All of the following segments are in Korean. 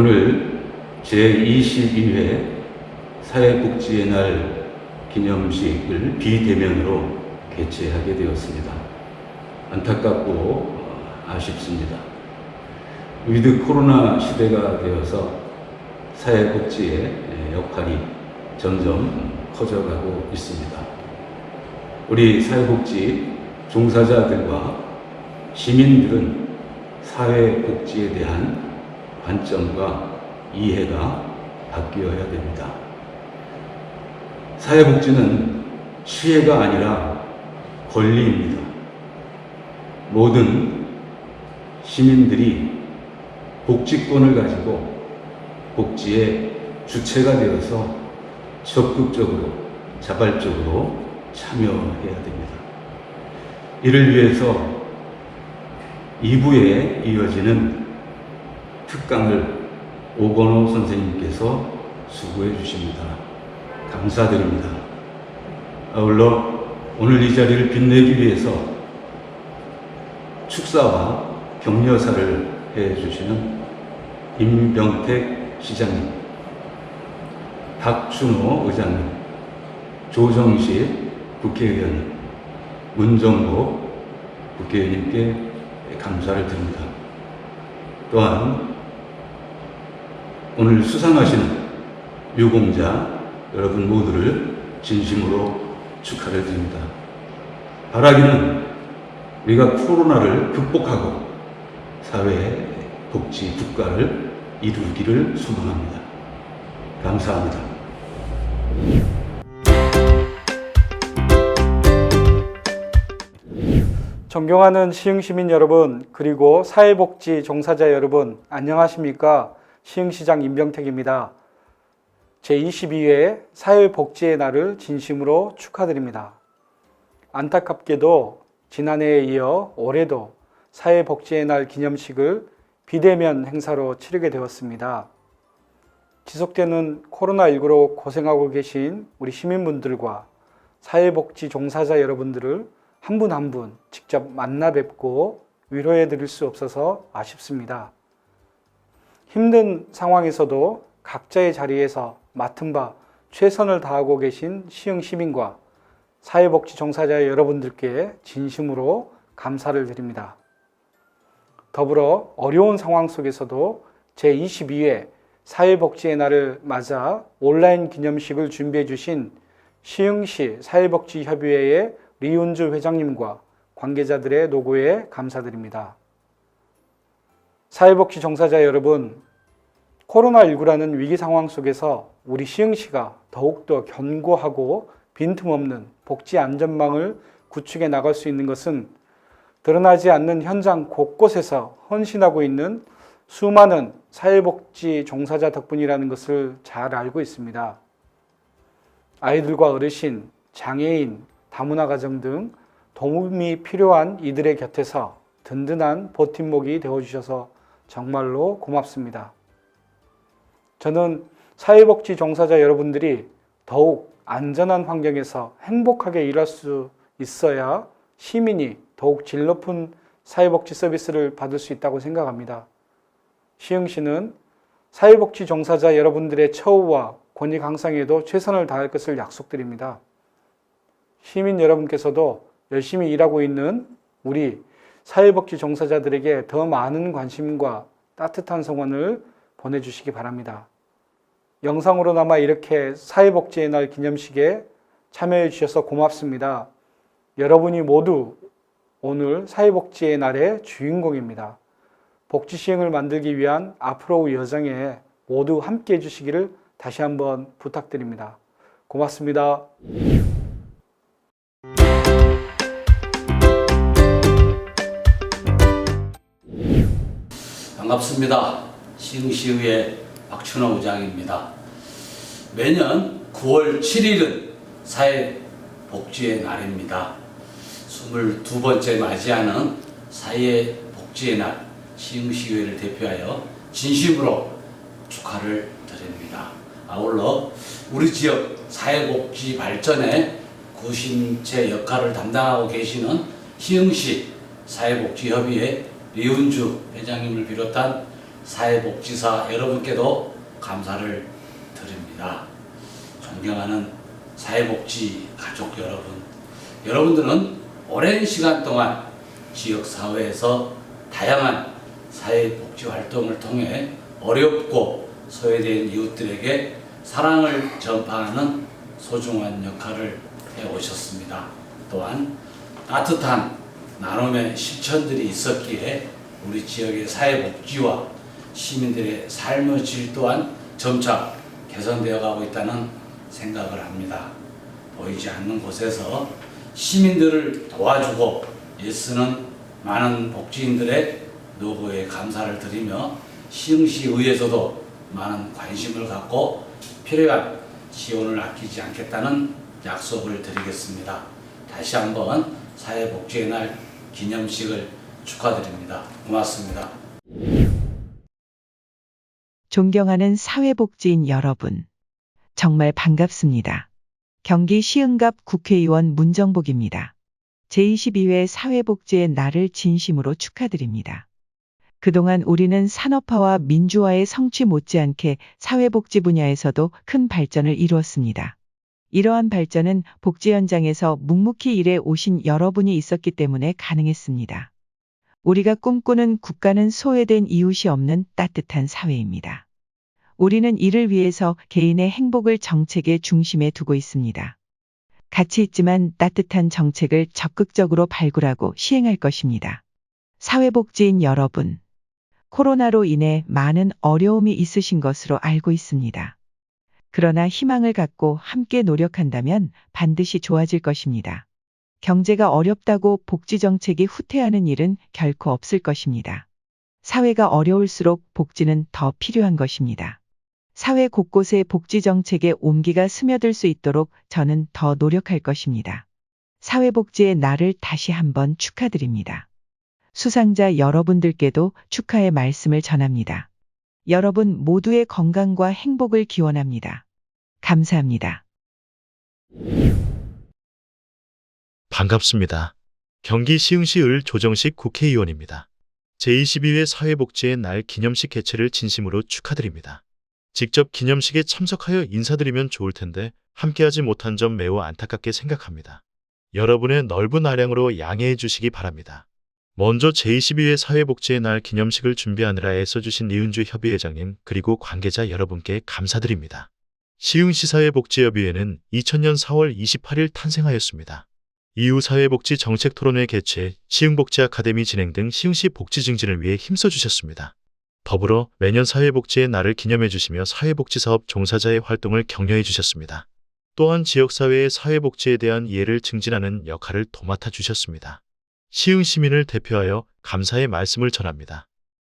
오늘 제22회 사회복지의 날 기념식을 비대면으로 개최하게 되었습니다. 안타깝고 아쉽습니다. 위드 코로나 시대가 되어서 사회복지의 역할이 점점 커져가고 있습니다. 우리 사회복지 종사자들과 시민들은 사회복지에 대한 관점과 이해가 바뀌어야 됩니다. 사회복지는 시혜가 아니라 권리입니다. 모든 시민들이 복지권을 가지고 복지의 주체가 되어서 적극적으로 자발적으로 참여해야 됩니다. 이를 위해서 2부에 이어지는 특강을 오건호 선생님께서 수고해 주십니다. 감사드립니다. 아울러 오늘 이 자리를 빛내기 위해서 축사와 격려사를 해 주시는 임병택 시장님, 박준호 의장님, 조정식 국회의원님, 문정복 국회의원님께 감사를 드립니다. 또한 오늘 수상하시는 유공자 여러분 모두를 진심으로 축하를 드립니다. 바라기는 우리가 코로나를 극복하고 사회 복지 국가를 이루기를 소망합니다. 감사합니다. 존경하는 시흥시민 여러분, 그리고 사회복지 종사자 여러분, 안녕하십니까? 시흥시장 임병택입니다. 제22회 사회복지의 날을 진심으로 축하드립니다. 안타깝게도 지난해에 이어 올해도 사회복지의 날 기념식을 비대면 행사로 치르게 되었습니다. 지속되는 코로나19로 고생하고 계신 우리 시민분들과 사회복지 종사자 여러분들을 한 분 한 분 직접 만나 뵙고 위로해 드릴 수 없어서 아쉽습니다. 힘든 상황에서도 각자의 자리에서 맡은 바 최선을 다하고 계신 시흥 시민과 사회복지 종사자 여러분들께 진심으로 감사를 드립니다. 더불어 어려운 상황 속에서도 제22회 사회복지의 날을 맞아 온라인 기념식을 준비해 주신 시흥시 사회복지협의회의 리운주 회장님과 관계자들의 노고에 감사드립니다. 사회복지 종사자 여러분, 코로나19라는 위기 상황 속에서 우리 시흥시가 더욱더 견고하고 빈틈없는 복지 안전망을 구축해 나갈 수 있는 것은 드러나지 않는 현장 곳곳에서 헌신하고 있는 수많은 사회복지 종사자 덕분이라는 것을 잘 알고 있습니다. 아이들과 어르신, 장애인, 다문화 가정 등 도움이 필요한 이들의 곁에서 든든한 버팀목이 되어주셔서 정말로 고맙습니다. 저는 사회복지 종사자 여러분들이 더욱 안전한 환경에서 행복하게 일할 수 있어야 시민이 더욱 질 높은 사회복지 서비스를 받을 수 있다고 생각합니다. 시흥시는 사회복지 종사자 여러분들의 처우와 권익 향상에도 최선을 다할 것을 약속드립니다. 시민 여러분께서도 열심히 일하고 있는 우리 사회복지 종사자들에게 더 많은 관심과 따뜻한 성원을 보내주시기 바랍니다. 영상으로나마 이렇게 사회복지의 날 기념식에 참여해 주셔서 고맙습니다. 여러분이 모두 오늘 사회복지의 날의 주인공입니다. 복지 시행을 만들기 위한 앞으로의 여정에 모두 함께 해주시기를 다시 한번 부탁드립니다. 고맙습니다. 반갑습니다. 시흥시의회 박춘호 의장입니다. 매년 9월 7일은 사회복지의 날입니다. 22번째 맞이하는 사회복지의 날, 시흥시의회를 대표하여 진심으로 축하를 드립니다. 아울러 우리 지역 사회복지 발전에 구심체 역할을 담당하고 계시는 시흥시 사회복지협의회 리운주 회장님을 비롯한 사회복지사 여러분께도 감사를 드립니다. 존경하는 사회복지 가족 여러분, 여러분들은 오랜 시간 동안 지역사회에서 다양한 사회복지 활동을 통해 어렵고 소외된 이웃들에게 사랑을 전파하는 소중한 역할을 해오셨습니다. 또한 따뜻한 나눔의 실천들이 있었기에 우리 지역의 사회복지와 시민들의 삶의 질 또한 점차 개선되어 가고 있다는 생각을 합니다. 보이지 않는 곳에서 시민들을 도와주고 애쓰는 많은 복지인들의 노고에 감사를 드리며 시흥시의회에서도 많은 관심을 갖고 필요한 지원을 아끼지 않겠다는 약속을 드리겠습니다. 다시 한번 사회복지의 날 기념식을 축하드립니다. 고맙습니다. 존경하는 사회복지인 여러분, 정말 반갑습니다. 경기 시흥갑 국회의원 문정복입니다. 제22회 사회복지의 날을 진심으로 축하드립니다. 그동안 우리는 산업화와 민주화의 성취 못지않게 사회복지 분야에서도 큰 발전을 이루었습니다. 이러한 발전은 복지 현장에서 묵묵히 일해 오신 여러분이 있었기 때문에 가능했습니다. 우리가 꿈꾸는 국가는 소외된 이웃이 없는 따뜻한 사회입니다. 우리는 이를 위해서 개인의 행복을 정책의 중심에 두고 있습니다. 가치 있지만 따뜻한 정책을 적극적으로 발굴하고 시행할 것입니다. 사회복지인 여러분, 코로나로 인해 많은 어려움이 있으신 것으로 알고 있습니다. 그러나 희망을 갖고 함께 노력한다면 반드시 좋아질 것입니다. 경제가 어렵다고 복지 정책이 후퇴하는 일은 결코 없을 것입니다. 사회가 어려울수록 복지는 더 필요한 것입니다. 사회 곳곳에 복지 정책의 온기가 스며들 수 있도록 저는 더 노력할 것입니다. 사회복지의 날을 다시 한번 축하드립니다. 수상자 여러분들께도 축하의 말씀을 전합니다. 여러분 모두의 건강과 행복을 기원합니다. 감사합니다. 반갑습니다. 경기 시흥시 을 조정식 국회의원입니다. 제22회 사회복지의 날 기념식 개최를 진심으로 축하드립니다. 직접 기념식에 참석하여 인사드리면 좋을 텐데 함께하지 못한 점 매우 안타깝게 생각합니다. 여러분의 넓은 아량으로 양해해 주시기 바랍니다. 먼저 제22회 사회복지의 날 기념식을 준비하느라 애써주신 이은주 협의회장님 그리고 관계자 여러분께 감사드립니다. 시흥시 사회복지협의회는 2000년 4월 28일 탄생하였습니다. 이후 사회복지 정책 토론회 개최, 시흥복지 아카데미 진행 등 시흥시 복지 증진을 위해 힘써주셨습니다. 더불어 매년 사회복지의 날을 기념해 주시며 사회복지 사업 종사자의 활동을 격려해 주셨습니다. 또한 지역사회의 사회복지에 대한 이해를 증진하는 역할을 도맡아 주셨습니다. 시흥 시민을 대표하여 감사의 말씀을 전합니다.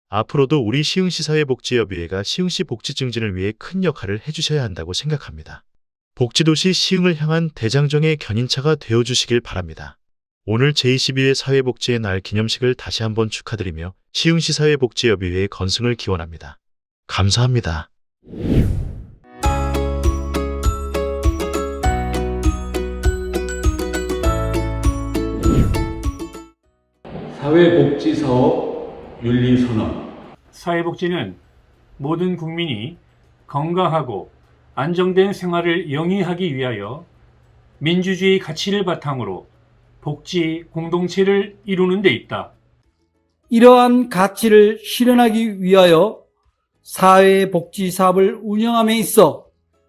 앞으로도 우리 시흥시 사회복지협의회가 시흥시 복지 증진을 위해 큰 역할을 해주셔야 한다고 생각합니다. 복지도시 시흥을 향한 대장정의 견인차가 되어주시길 바랍니다. 오늘 제22회 사회복지의 날 기념식을 다시 한번 축하드리며 시흥시 사회복지협의회의 건승을 기원합니다. 감사합니다. 사회복지사업 윤리선언. 사회복지는 모든 국민이 건강하고 안정된 생활을 영위하기 위하여 민주주의 가치를 바탕으로 복지 공동체를 이루는 데 있다. 이러한 가치를 실현하기 위하여 사회복지 사업을 운영함에 있어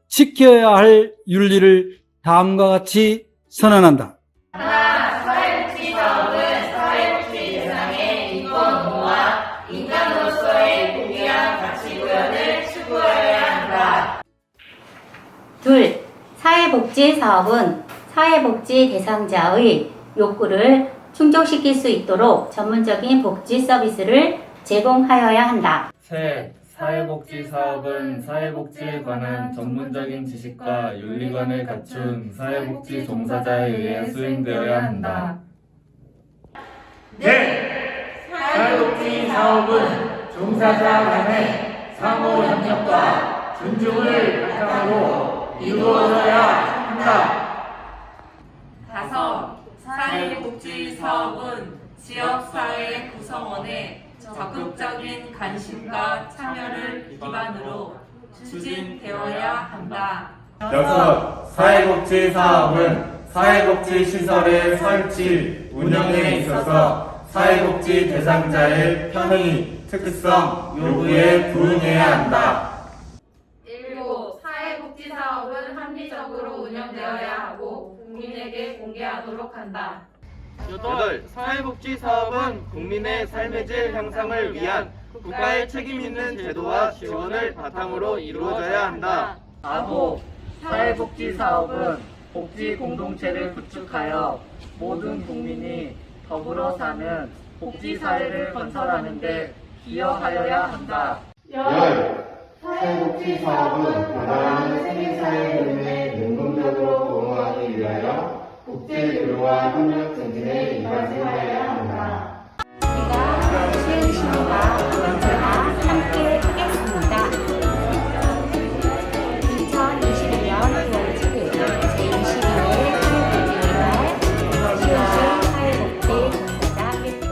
지켜야 할 윤리를 다음과 같이 선언한다. 하나, 사회복지 사업은 사회복지 대상의 인권 보호와 인간으로서의 고귀한 가치 구현을 추구하여야 한다. 둘, 사회복지 사업은 사회복지 대상자의 욕구를 충족시킬 수 있도록 전문적인 복지 서비스를 제공하여야 한다. 셋, 사회복지 사업은 사회복지에 관한 전문적인 지식과 윤리관을 갖춘 사회복지 종사자에 의해 수행되어야 한다. 넷, 사회복지 사업은 종사자 간의 상호 협력과 존중을 바탕으로 이루어져야 한다. 다섯, 사회복지 사업은 지역사회 구성원의 적극적인 관심과 참여를 기반으로 추진되어야 한다. 6. 사회복지 사업은 사회복지시설의 설치, 운영에 있어서 사회복지 대상자의 편의, 특성, 요구에 부응해야 한다. 7. 사회복지 사업은 합리적으로 운영되어야 하고 국민에게 공개하도록 한다. 8. 사회복지 사업은 국민의 삶의 질 향상을 위한 국가의 책임 있는 제도와 지원을 바탕으로 이루어져야 한다. 9. 사회복지 사업은 복지 공동체를 구축하여 모든 국민이 더불어 사는 복지 사회를 건설하는 데 기여하여야 한다. 10. 사회복지 사업은 변화하는 세계사회 흐름에 능동적으로 부응하기 위하여 국제교류와 협력 증진에 이바지하여야 한다. 우리가 시흥시와 언제나 함께 하겠습니다. 2021년 9월 7일 제22회 사회복지의 날 시흥시 사회복지 종사자 활동.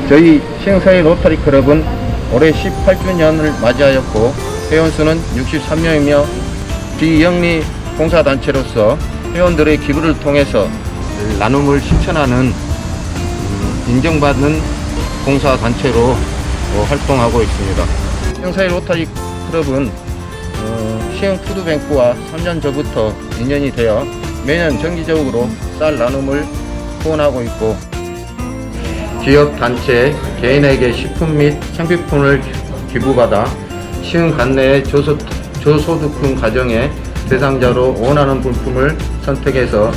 저희 시흥사회 로터리 클럽은 올해 18주년을 맞이하였고 회원수는 63명이며 비영리 봉사단체로서 회원들의 기부를 통해서 나눔을 실천하는 인정받는 봉사단체로 활동하고 있습니다. 시흥사회 로터리 클럽은 시흥 푸드뱅크와 3년 전부터 인연이 되어 매년 정기적으로 쌀 나눔을 후원하고 있고 지역 단체, 개인에게 식품 및 생필품을 기부받아 시흥 관내의 저소득층 가정의 대상자로 원하는 물품을 선택해서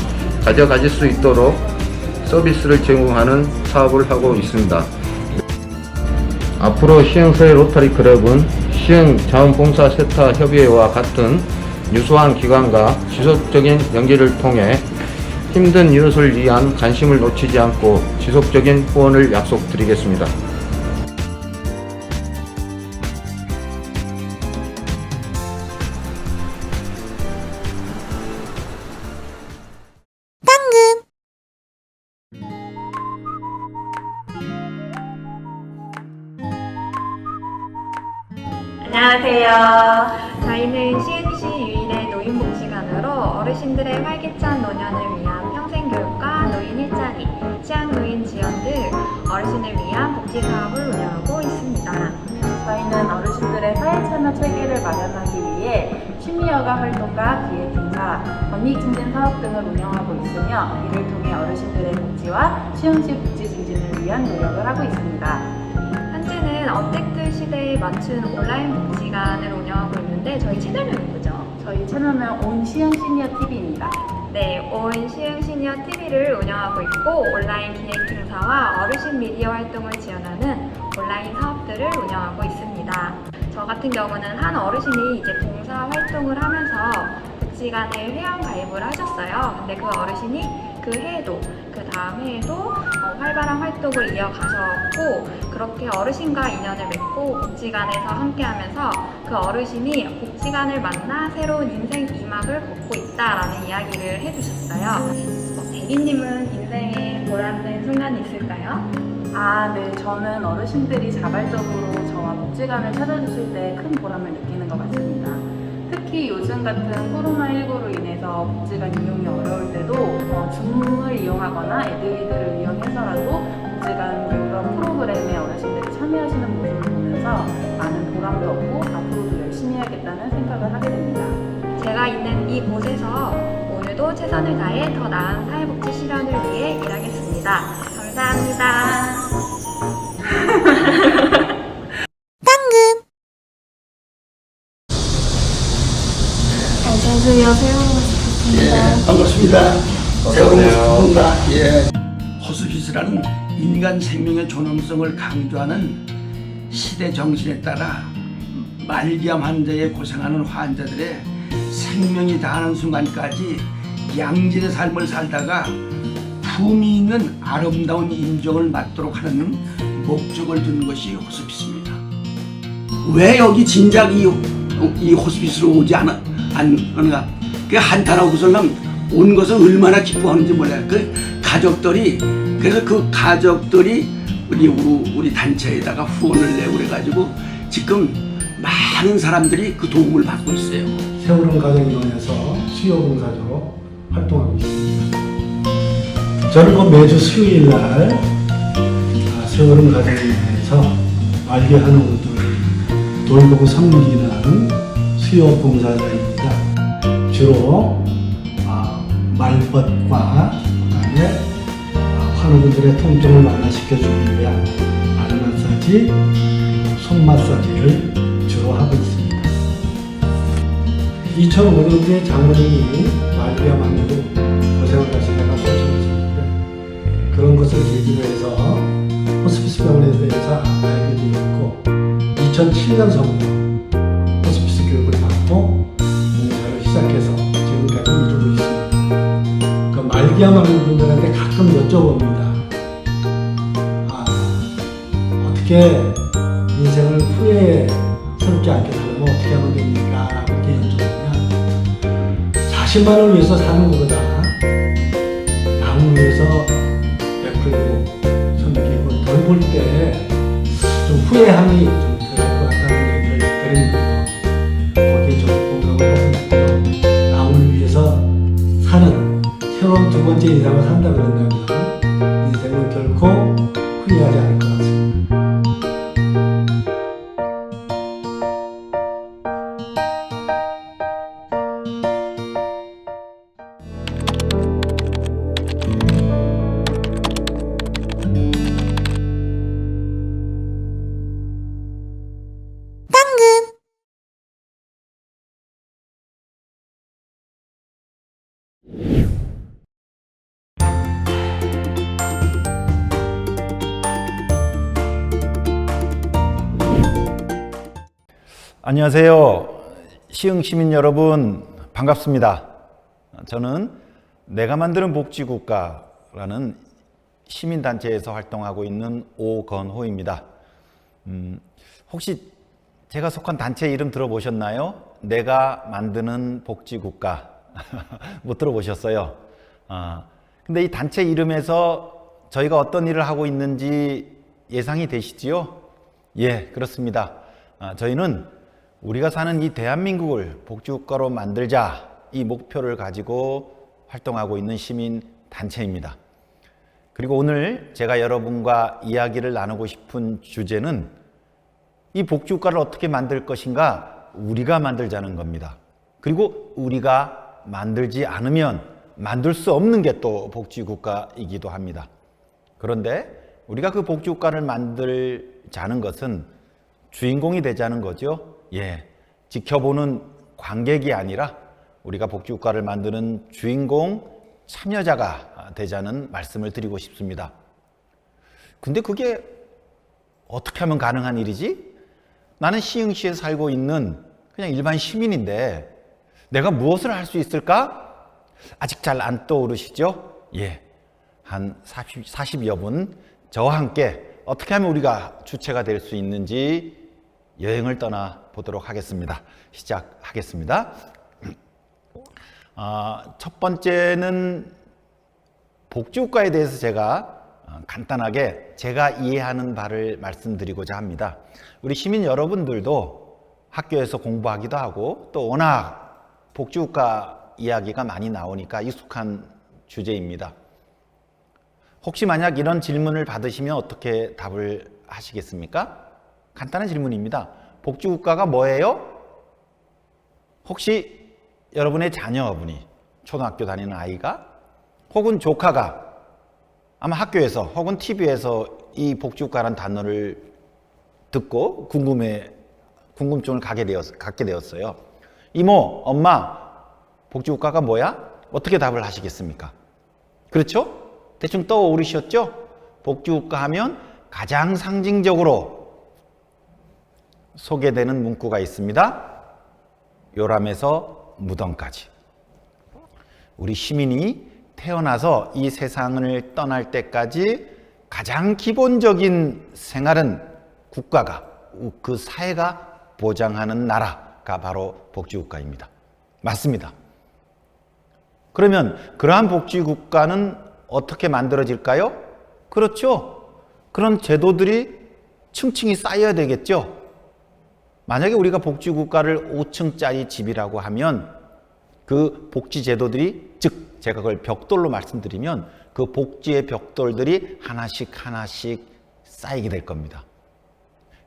가져가실 수 있도록 서비스를 제공하는 사업을 하고 있습니다. 앞으로 시흥사회 로터리 클럽은 시흥 자원봉사세타협의회와 같은 유수한 기관과 지속적인 연계를 통해 힘든 이웃을 위한 관심을 놓치지 않고 지속적인 후원을 약속드리겠습니다. 안녕하세요. 저희는 시흥시 유일의 노인복지관으로 어르신들의 활기찬 노년을 위한 평생교육과 노인 일자리, 취약노인 지원 등 어르신을 위한 복지사업을 운영하고 있습니다. 저희는 어르신들의 사회참여 체계를 마련하기 위해 취미여가 활동과 기획행사, 권익증진 사업 등을 운영하고 있으며 이를 통해 어르신들의 복지와 시흥시 복지 증진을 위한 노력을 하고 있습니다. 현재는 언택트 시대에 맞춘 온라인 복지관을 운영하고 있는데 저희 채널명이 뭐죠? 저희 채널명 온 시흥 시니어 TV입니다. 네, 온 시흥 시니어 TV를 운영하고 있고 온라인 기획 행사와 어르신 미디어 활동을 지원하는 온라인 사업들을 운영하고 있습니다. 저 같은 경우는 한 어르신이 이제 봉사 활동을 하면서 복지관에 회원 가입을 하셨어요. 근데 그 어르신이 그 해에도 그 다음 해에도 활발한 활동을 이어가셨고 그렇게 어르신과 인연을 맺고 복지관에서 함께하면서 그 어르신이 복지관을 만나 새로운 인생 2막을 걷고 있다라는 이야기를 해주셨어요. 대리님은 인생에 보람된 순간이 있을까요? 네. 저는 어르신들이 자발적으로 저와 복지관을 찾아주실 때 큰 보람을 느끼는 것 같습니다. 특히 요즘 같은 코로나19로 인해서 복지관 이용이 어려울 때도 줌을 이용하거나 애드위드를 이용해서라도 복지관 여러 프로그램에 어르신들이 참여하시는 모습을 보면서 많은 보람도 얻고 앞으로도 열심히 해야겠다는 생각을 하게 됩니다. 제가 있는 이곳에서 오늘도 최선을 다해 더 나은 사회복지 실현을 위해 일하겠습니다. 감사합니다. 안녕하세요. 세훈입니다. 반갑습니다. 세훈입니다. 호스피스라는 인간 생명의 존엄성을 강조하는 시대 정신에 따라 말기암 환자에 고생하는 환자들의 생명이 다하는 순간까지 양질의 삶을 살다가 품위 있는 아름다운 인정을 받도록 하는 목적을 두는 것이 호스피스입니다. 왜 여기 진작 이 호스피스로 오지 않은가? 그 한탄하고서는 온 것을 얼마나 기뻐하는지 몰라요. 그 가족들이, 그래서 그 가족들이 우리 단체에다가 후원을 내고 그래가지고 지금 많은 사람들이 그 도움을 받고 있어요. 세월은 가정의원에서 수요봉사자로 활동하고 있습니다. 저는 매주 수요일 날 세월은 가정의원에서 말기 한우들 돌보고 섬기는 수요봉사자입니다. 주로 말벗과 그다음에 환우분들의 통증을 완화시켜주기 위한 발 마사지, 손 마사지를 주로 하고 있습니다. 2005년도에 장모님이 말기암 환으로 고생을 하시다가 소식을 그런 것을 계기로 해서 호스피스 병원에 대해서 알게 되었고 2007년서부터 호스피스 교육을 받고 봉사를 시작해서 지금까지 이루고 있습니다. 그 말기암 하는 분들한테 가끔 여쭤봅니다. 어떻게 인생을 후회스럽지 않게 살려면 어떻게 하면 됩니까? 라고 이렇게 여쭤보면 자신만을 위해서 사는 것보다 남을 위해서 베풀고 섬기고 덜 볼 때 좀 후회함이 좀 덜 것 같다는 얘기를 드립니다. 거기에 좀 공감을 하고 있고요. 남을 위해서 사는 새로운 두 번째 인생을 산다 그런다면 인생은 결코 후회하지 않을 것 같습니다. 안녕하세요. 시흥 시민 여러분 반갑습니다. 저는 내가 만드는 복지국가라는 시민단체에서 활동하고 있는 오건호입니다. 혹시 제가 속한 단체 이름 들어보셨나요? 내가 만드는 복지국가. 못 들어보셨어요? 근데 이 단체 이름에서 저희가 어떤 일을 하고 있는지 예상이 되시지요? 예, 그렇습니다. 저희는 우리가 사는 이 대한민국을 복지국가로 만들자 이 목표를 가지고 활동하고 있는 시민단체입니다. 그리고 오늘 제가 여러분과 이야기를 나누고 싶은 주제는 이 복지국가를 어떻게 만들 것인가 우리가 만들자는 겁니다. 그리고 우리가 만들지 않으면 만들 수 없는 게 또 복지국가이기도 합니다. 그런데 우리가 그 복지국가를 만들자는 것은 주인공이 되자는 거죠. 예, 지켜보는 관객이 아니라 우리가 복지국가를 만드는 주인공, 참여자가 되자는 말씀을 드리고 싶습니다. 근데 그게 어떻게 하면 가능한 일이지? 나는 시흥시에 살고 있는 그냥 일반 시민인데 내가 무엇을 할 수 있을까? 아직 잘 안 떠오르시죠? 예, 한 40여 분 저와 함께 어떻게 하면 우리가 주체가 될 수 있는지 여행을 떠나 보도록 하겠습니다. 시작하겠습니다. 첫 번째는 복지국가에 대해서 제가 간단하게 제가 이해하는 바를 말씀드리고자 합니다. 우리 시민 여러분들도 학교에서 공부하기도 하고 또 워낙 복지국가 이야기가 많이 나오니까 익숙한 주제입니다. 혹시 만약 이런 질문을 받으시면 어떻게 답을 하시겠습니까? 간단한 질문입니다. 복지국가가 뭐예요? 혹시 여러분의 자녀분이 초등학교 다니는 아이가 혹은 조카가 아마 학교에서 혹은 TV에서 이 복지국가라는 단어를 듣고 궁금증을 갖게 되었어요. 이모, 엄마, 복지국가가 뭐야? 어떻게 답을 하시겠습니까? 그렇죠? 대충 떠오르셨죠? 복지국가 하면 가장 상징적으로 소개되는 문구가 있습니다. 요람에서 무덤까지. 우리 시민이 태어나서 이 세상을 떠날 때까지 가장 기본적인 생활은 국가가, 그 사회가 보장하는 나라가 바로 복지국가입니다. 맞습니다. 그러면 그러한 복지국가는 어떻게 만들어질까요? 그렇죠. 그런 제도들이 층층이 쌓여야 되겠죠. 만약에 우리가 복지국가를 5층짜리 집이라고 하면 그 복지 제도들이, 즉 제가 그걸 벽돌로 말씀드리면 그 복지의 벽돌들이 하나씩 쌓이게 될 겁니다.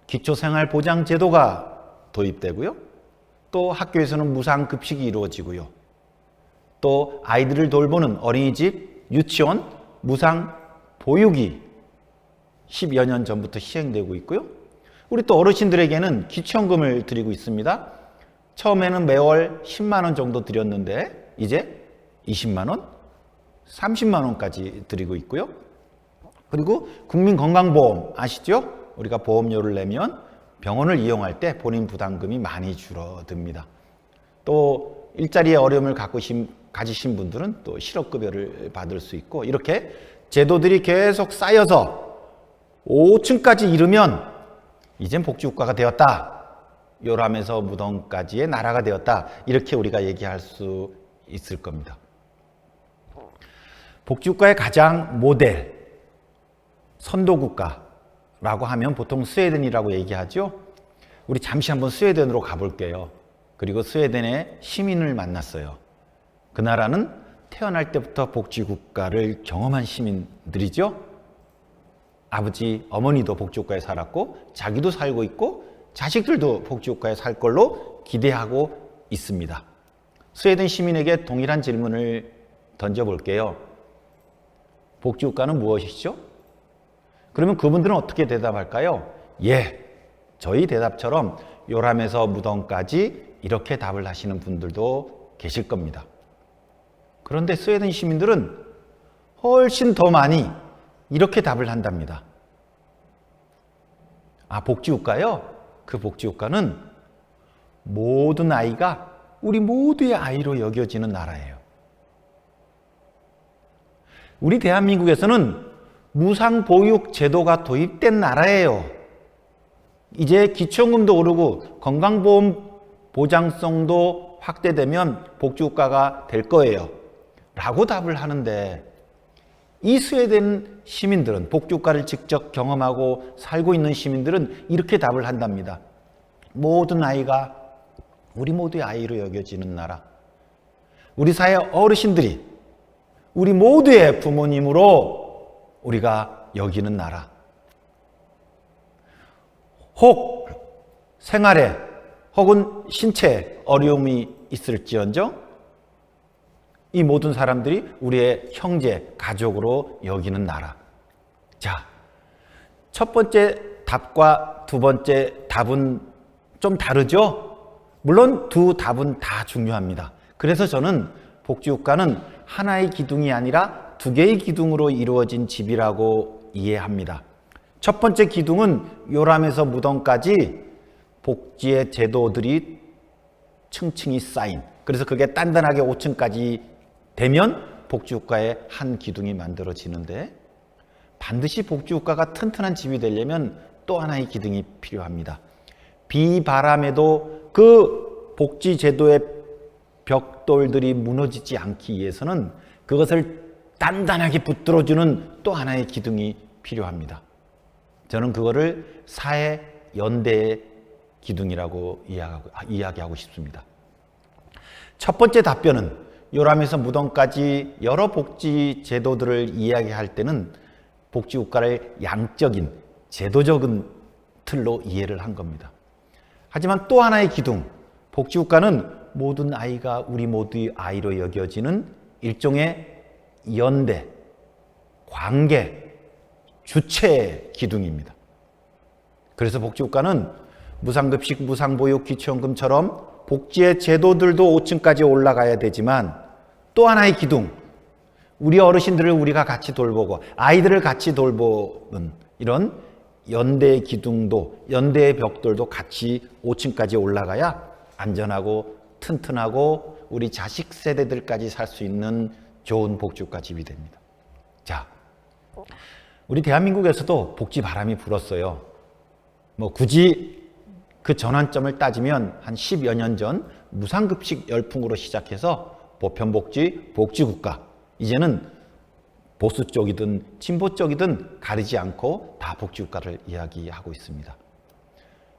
기초생활보장제도가 도입되고요. 또 학교에서는 무상급식이 이루어지고요. 또 아이들을 돌보는 어린이집, 유치원, 무상보육이 10여 년 전부터 시행되고 있고요. 우리 또 어르신들에게는 기초연금을 드리고 있습니다. 처음에는 매월 10만 원 정도 드렸는데 이제 20만 원, 30만 원까지 드리고 있고요. 그리고 국민건강보험 아시죠? 우리가 보험료를 내면 병원을 이용할 때 본인 부담금이 많이 줄어듭니다. 또 일자리에 어려움을 가지신 분들은 또 실업급여를 받을 수 있고, 이렇게 제도들이 계속 쌓여서 5층까지 이르면 이젠 복지국가가 되었다. 요람에서 무덤까지의 나라가 되었다. 이렇게 우리가 얘기할 수 있을 겁니다. 복지국가의 가장 모델, 선도국가라고 하면 보통 스웨덴이라고 얘기하죠. 우리 잠시 한번 스웨덴으로 가볼게요. 그리고 스웨덴의 시민을 만났어요. 그 나라는 태어날 때부터 복지국가를 경험한 시민들이죠. 아버지, 어머니도 복지국가에 살았고 자기도 살고 있고 자식들도 복지국가에 살 걸로 기대하고 있습니다. 스웨덴 시민에게 동일한 질문을 던져볼게요. 복지국가는 무엇이죠? 그러면 그분들은 어떻게 대답할까요? 예, 저희 대답처럼 요람에서 무덤까지 이렇게 답을 하시는 분들도 계실 겁니다. 그런데 스웨덴 시민들은 훨씬 더 많이 이렇게 답을 한답니다. 복지국가요? 그 복지국가는 모든 아이가 우리 모두의 아이로 여겨지는 나라예요. 우리 대한민국에서는 무상보육 제도가 도입된 나라예요. 이제 기초연금도 오르고 건강보험 보장성도 확대되면 복지국가가 될 거예요. 라고 답을 하는데, 이 스웨덴 시민들은, 복지국가를 직접 경험하고 살고 있는 시민들은 이렇게 답을 한답니다. 모든 아이가 우리 모두의 아이로 여겨지는 나라. 우리 사회 어르신들이 우리 모두의 부모님으로 우리가 여기는 나라. 혹 생활에 혹은 신체에 어려움이 있을지언정 이 모든 사람들이 우리의 형제, 가족으로 여기는 나라. 자, 첫 번째 답과 두 번째 답은 좀 다르죠? 물론 두 답은 다 중요합니다. 그래서 저는 복지국가는 하나의 기둥이 아니라 두 개의 기둥으로 이루어진 집이라고 이해합니다. 첫 번째 기둥은 요람에서 무덤까지 복지의 제도들이 층층이 쌓인, 그래서 그게 단단하게 5층까지 되면 복지국가의 한 기둥이 만들어지는데, 반드시 복지국가가 튼튼한 집이 되려면 또 하나의 기둥이 필요합니다. 비바람에도 그 복지제도의 벽돌들이 무너지지 않기 위해서는 그것을 단단하게 붙들어주는 또 하나의 기둥이 필요합니다. 저는 그거를 사회 연대의 기둥이라고 이야기하고 싶습니다. 첫 번째 답변은 요람에서 무덤까지 여러 복지 제도들을 이야기할 때는 복지국가를 양적인 제도적인 틀로 이해를 한 겁니다. 하지만 또 하나의 기둥, 복지국가는 모든 아이가 우리 모두의 아이로 여겨지는 일종의 연대, 관계, 주체의 기둥입니다. 그래서 복지국가는 무상급식, 무상보육, 기초연금처럼 복지의 제도들도 5층까지 올라가야 되지만 또 하나의 기둥, 우리 어르신들을 우리가 같이 돌보고 아이들을 같이 돌보는 이런 연대의 기둥도, 연대의 벽돌도 같이 5층까지 올라가야 안전하고 튼튼하고 우리 자식 세대들까지 살 수 있는 좋은 복지국가 집이 됩니다. 자, 우리 대한민국에서도 복지 바람이 불었어요. 굳이 그 전환점을 따지면 한 10여 년 전 무상급식 열풍으로 시작해서 보편복지, 복지국가, 이제는 보수 쪽이든 진보 쪽이든 가리지 않고 다 복지국가를 이야기하고 있습니다.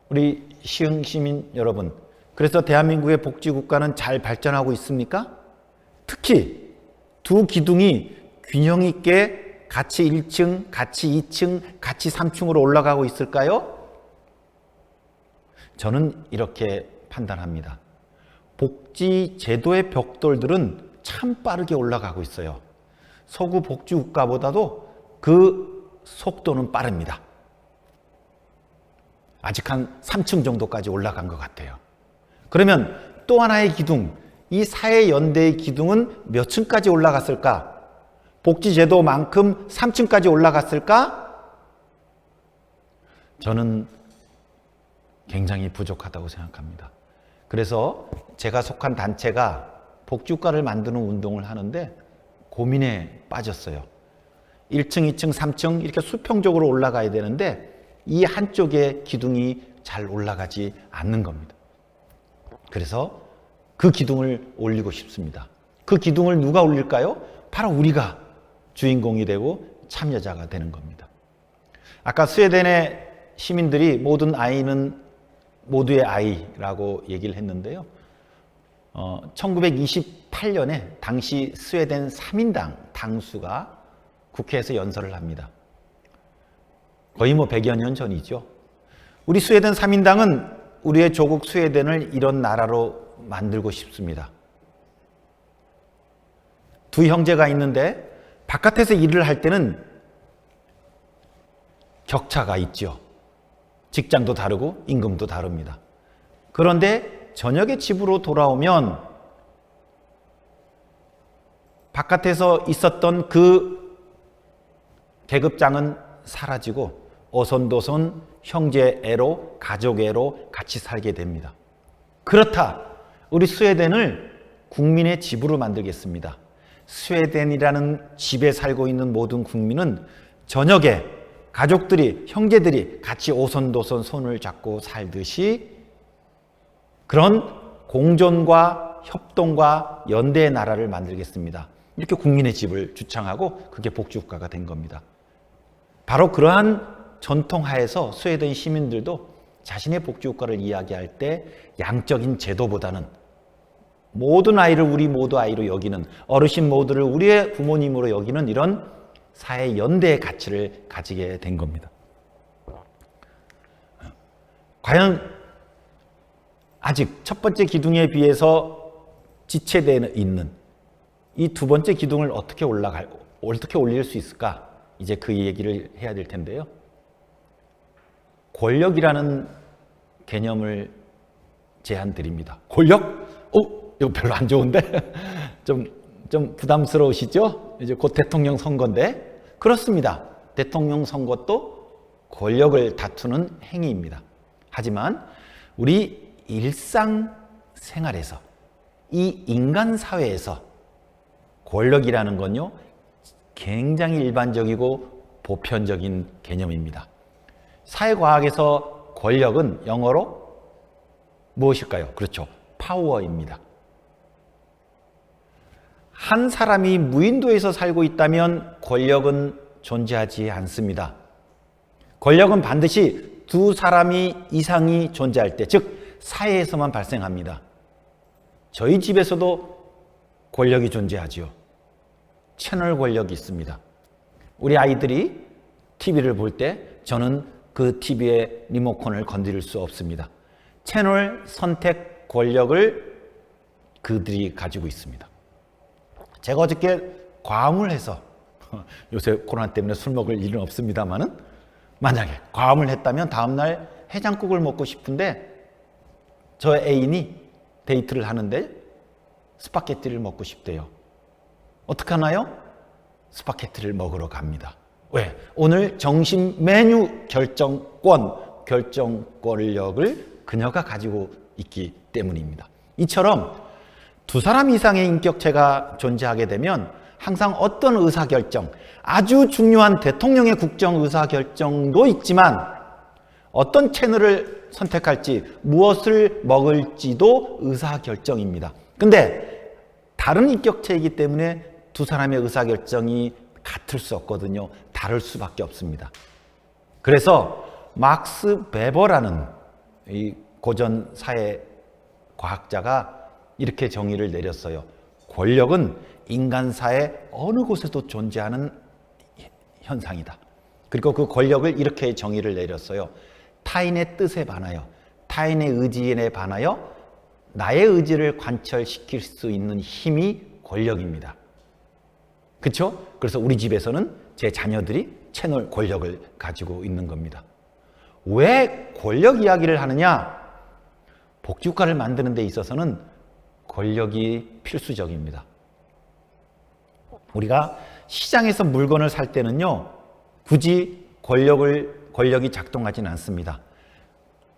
우리 시흥 시민 여러분, 그래서 대한민국의 복지국가는 잘 발전하고 있습니까? 특히 두 기둥이 균형 있게 같이 1층, 같이 2층, 같이 3층으로 올라가고 있을까요? 저는 이렇게 판단합니다. 복지 제도의 벽돌들은 참 빠르게 올라가고 있어요. 서구 복지국가보다도 그 속도는 빠릅니다. 아직 한 3층 정도까지 올라간 것 같아요. 그러면 또 하나의 기둥, 이 사회연대의 기둥은 몇 층까지 올라갔을까? 복지제도만큼 3층까지 올라갔을까? 저는 굉장히 부족하다고 생각합니다. 그래서 제가 속한 단체가 복지국가를 만드는 운동을 하는데 고민에 빠졌어요. 1층, 2층, 3층 이렇게 수평적으로 올라가야 되는데 이 한쪽의 기둥이 잘 올라가지 않는 겁니다. 그래서 그 기둥을 올리고 싶습니다. 그 기둥을 누가 올릴까요? 바로 우리가 주인공이 되고 참여자가 되는 겁니다. 아까 스웨덴의 시민들이 모든 아이는 모두의 아이라고 얘기를 했는데요. 1928년에 당시 스웨덴 3인당 당수가 국회에서 연설을 합니다. 거의 100여 년 전이죠. 우리 스웨덴 3인당은 우리의 조국 스웨덴을 이런 나라로 만들고 싶습니다. 두 형제가 있는데 바깥에서 일을 할 때는 격차가 있죠. 직장도 다르고 임금도 다릅니다. 그런데 저녁에 집으로 돌아오면 바깥에서 있었던 그 계급장은 사라지고 오손도손 형제애로 가족애로 같이 살게 됩니다. 그렇다. 우리 스웨덴을 국민의 집으로 만들겠습니다. 스웨덴이라는 집에 살고 있는 모든 국민은 저녁에 가족들이, 형제들이 같이 오손도손 손을 잡고 살듯이 그런 공존과 협동과 연대의 나라를 만들겠습니다. 이렇게 국민의 집을 주창하고 그게 복지국가가 된 겁니다. 바로 그러한 전통 하에서 스웨덴 시민들도 자신의 복지국가를 이야기할 때 양적인 제도보다는 모든 아이를 우리 모두 아이로 여기는, 어르신 모두를 우리의 부모님으로 여기는 이런 사회 연대의 가치를 가지게 된 겁니다. 과연 아직 첫 번째 기둥에 비해서 지체되어 있는 이 두 번째 기둥을 어떻게 올릴 수 있을까? 이제 그 얘기를 해야 될 텐데요. 권력이라는 개념을 제안 드립니다. 권력? 이거 별로 안 좋은데? 좀 부담스러우시죠? 이제 곧 대통령 선거인데. 그렇습니다. 대통령 선거도 권력을 다투는 행위입니다. 하지만 우리 일상생활에서, 이 인간 사회에서 권력이라는 건요, 굉장히 일반적이고 보편적인 개념입니다. 사회과학에서 권력은 영어로 무엇일까요? 그렇죠. 파워입니다. 한 사람이 무인도에서 살고 있다면 권력은 존재하지 않습니다. 권력은 반드시 두 사람이 이상이 존재할 때, 즉 사회에서만 발생합니다. 저희 집에서도 권력이 존재하지요. 채널 권력이 있습니다. 우리 아이들이 TV를 볼 때 저는 그 TV의 리모컨을 건드릴 수 없습니다. 채널 선택 권력을 그들이 가지고 있습니다. 제가 어저께 과음을 해서, 요새 코로나 때문에 술 먹을 일은 없습니다만은, 만약에 과음을 했다면 다음날 해장국을 먹고 싶은데 저 애인이 데이트를 하는데 스파게티를 먹고 싶대요. 어떡하나요? 스파게티를 먹으러 갑니다. 왜? 오늘 점심 메뉴 결정권력을 그녀가 가지고 있기 때문입니다. 이처럼 두 사람 이상의 인격체가 존재하게 되면 항상 어떤 의사결정, 아주 중요한 대통령의 국정 의사결정도 있지만 어떤 채널을 선택할지, 무엇을 먹을지도 의사결정입니다. 근데 다른 인격체이기 때문에 두 사람의 의사결정이 같을 수 없거든요. 다를 수밖에 없습니다. 그래서 막스 베버라는 이 고전 사회 과학자가 이렇게 정의를 내렸어요. 권력은 인간사의 어느 곳에도 존재하는 현상이다. 그리고 그 권력을 이렇게 정의를 내렸어요. 타인의 뜻에 반하여, 타인의 의지에 반하여 나의 의지를 관철시킬 수 있는 힘이 권력입니다. 그렇죠? 그래서 우리 집에서는 제 자녀들이 채널 권력을 가지고 있는 겁니다. 왜 권력 이야기를 하느냐? 복지국가를 만드는 데 있어서는 권력이 필수적입니다. 우리가 시장에서 물건을 살 때는요, 굳이 권력이 작동하지는 않습니다.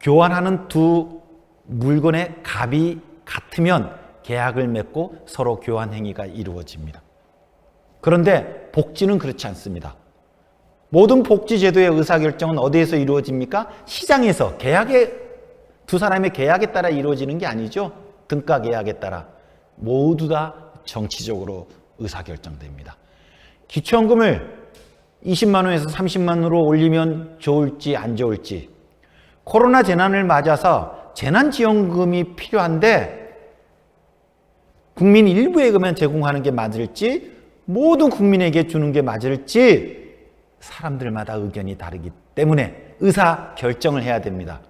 교환하는 두 물건의 값이 같으면 계약을 맺고 서로 교환 행위가 이루어집니다. 그런데 복지는 그렇지 않습니다. 모든 복지 제도의 의사결정은 어디에서 이루어집니까? 시장에서 두 사람의 계약에 따라 이루어지는 게 아니죠. 등가 계약에 따라 모두 다 정치적으로 의사결정됩니다. 기초연금을 20만 원에서 30만 원으로 올리면 좋을지 안 좋을지, 코로나 재난을 맞아서 재난지원금이 필요한데 국민 일부에게만 제공하는 게 맞을지, 모든 국민에게 주는 게 맞을지 사람들마다 의견이 다르기 때문에 의사결정을 해야 됩니다.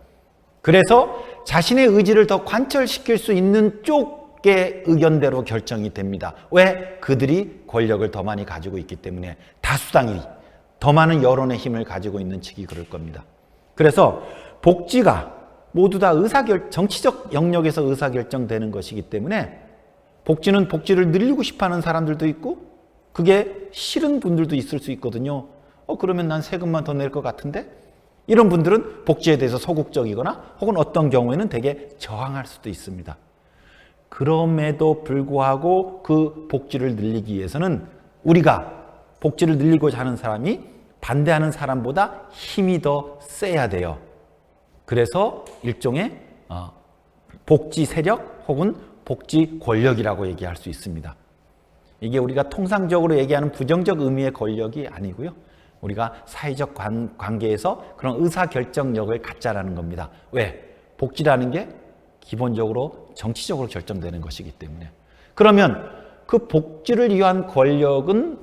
그래서 자신의 의지를 더 관철시킬 수 있는 쪽의 의견대로 결정이 됩니다. 왜? 그들이 권력을 더 많이 가지고 있기 때문에, 다수당이 더 많은 여론의 힘을 가지고 있는 측이 그럴 겁니다. 그래서 복지가 모두 다 정치적 영역에서 의사결정되는 것이기 때문에 복지는 복지를 늘리고 싶어하는 사람들도 있고 그게 싫은 분들도 있을 수 있거든요. 그러면 난 세금만 더 낼 것 같은데? 이런 분들은 복지에 대해서 소극적이거나 혹은 어떤 경우에는 되게 저항할 수도 있습니다. 그럼에도 불구하고 그 복지를 늘리기 위해서는 우리가 복지를 늘리고자 하는 사람이 반대하는 사람보다 힘이 더 세야 돼요. 그래서 일종의 복지 세력 혹은 복지 권력이라고 얘기할 수 있습니다. 이게 우리가 통상적으로 얘기하는 부정적 의미의 권력이 아니고요. 우리가 사회적 관계에서 그런 의사결정력을 갖자라는 겁니다. 왜? 복지라는 게 기본적으로 정치적으로 결정되는 것이기 때문에. 그러면 그 복지를 위한 권력은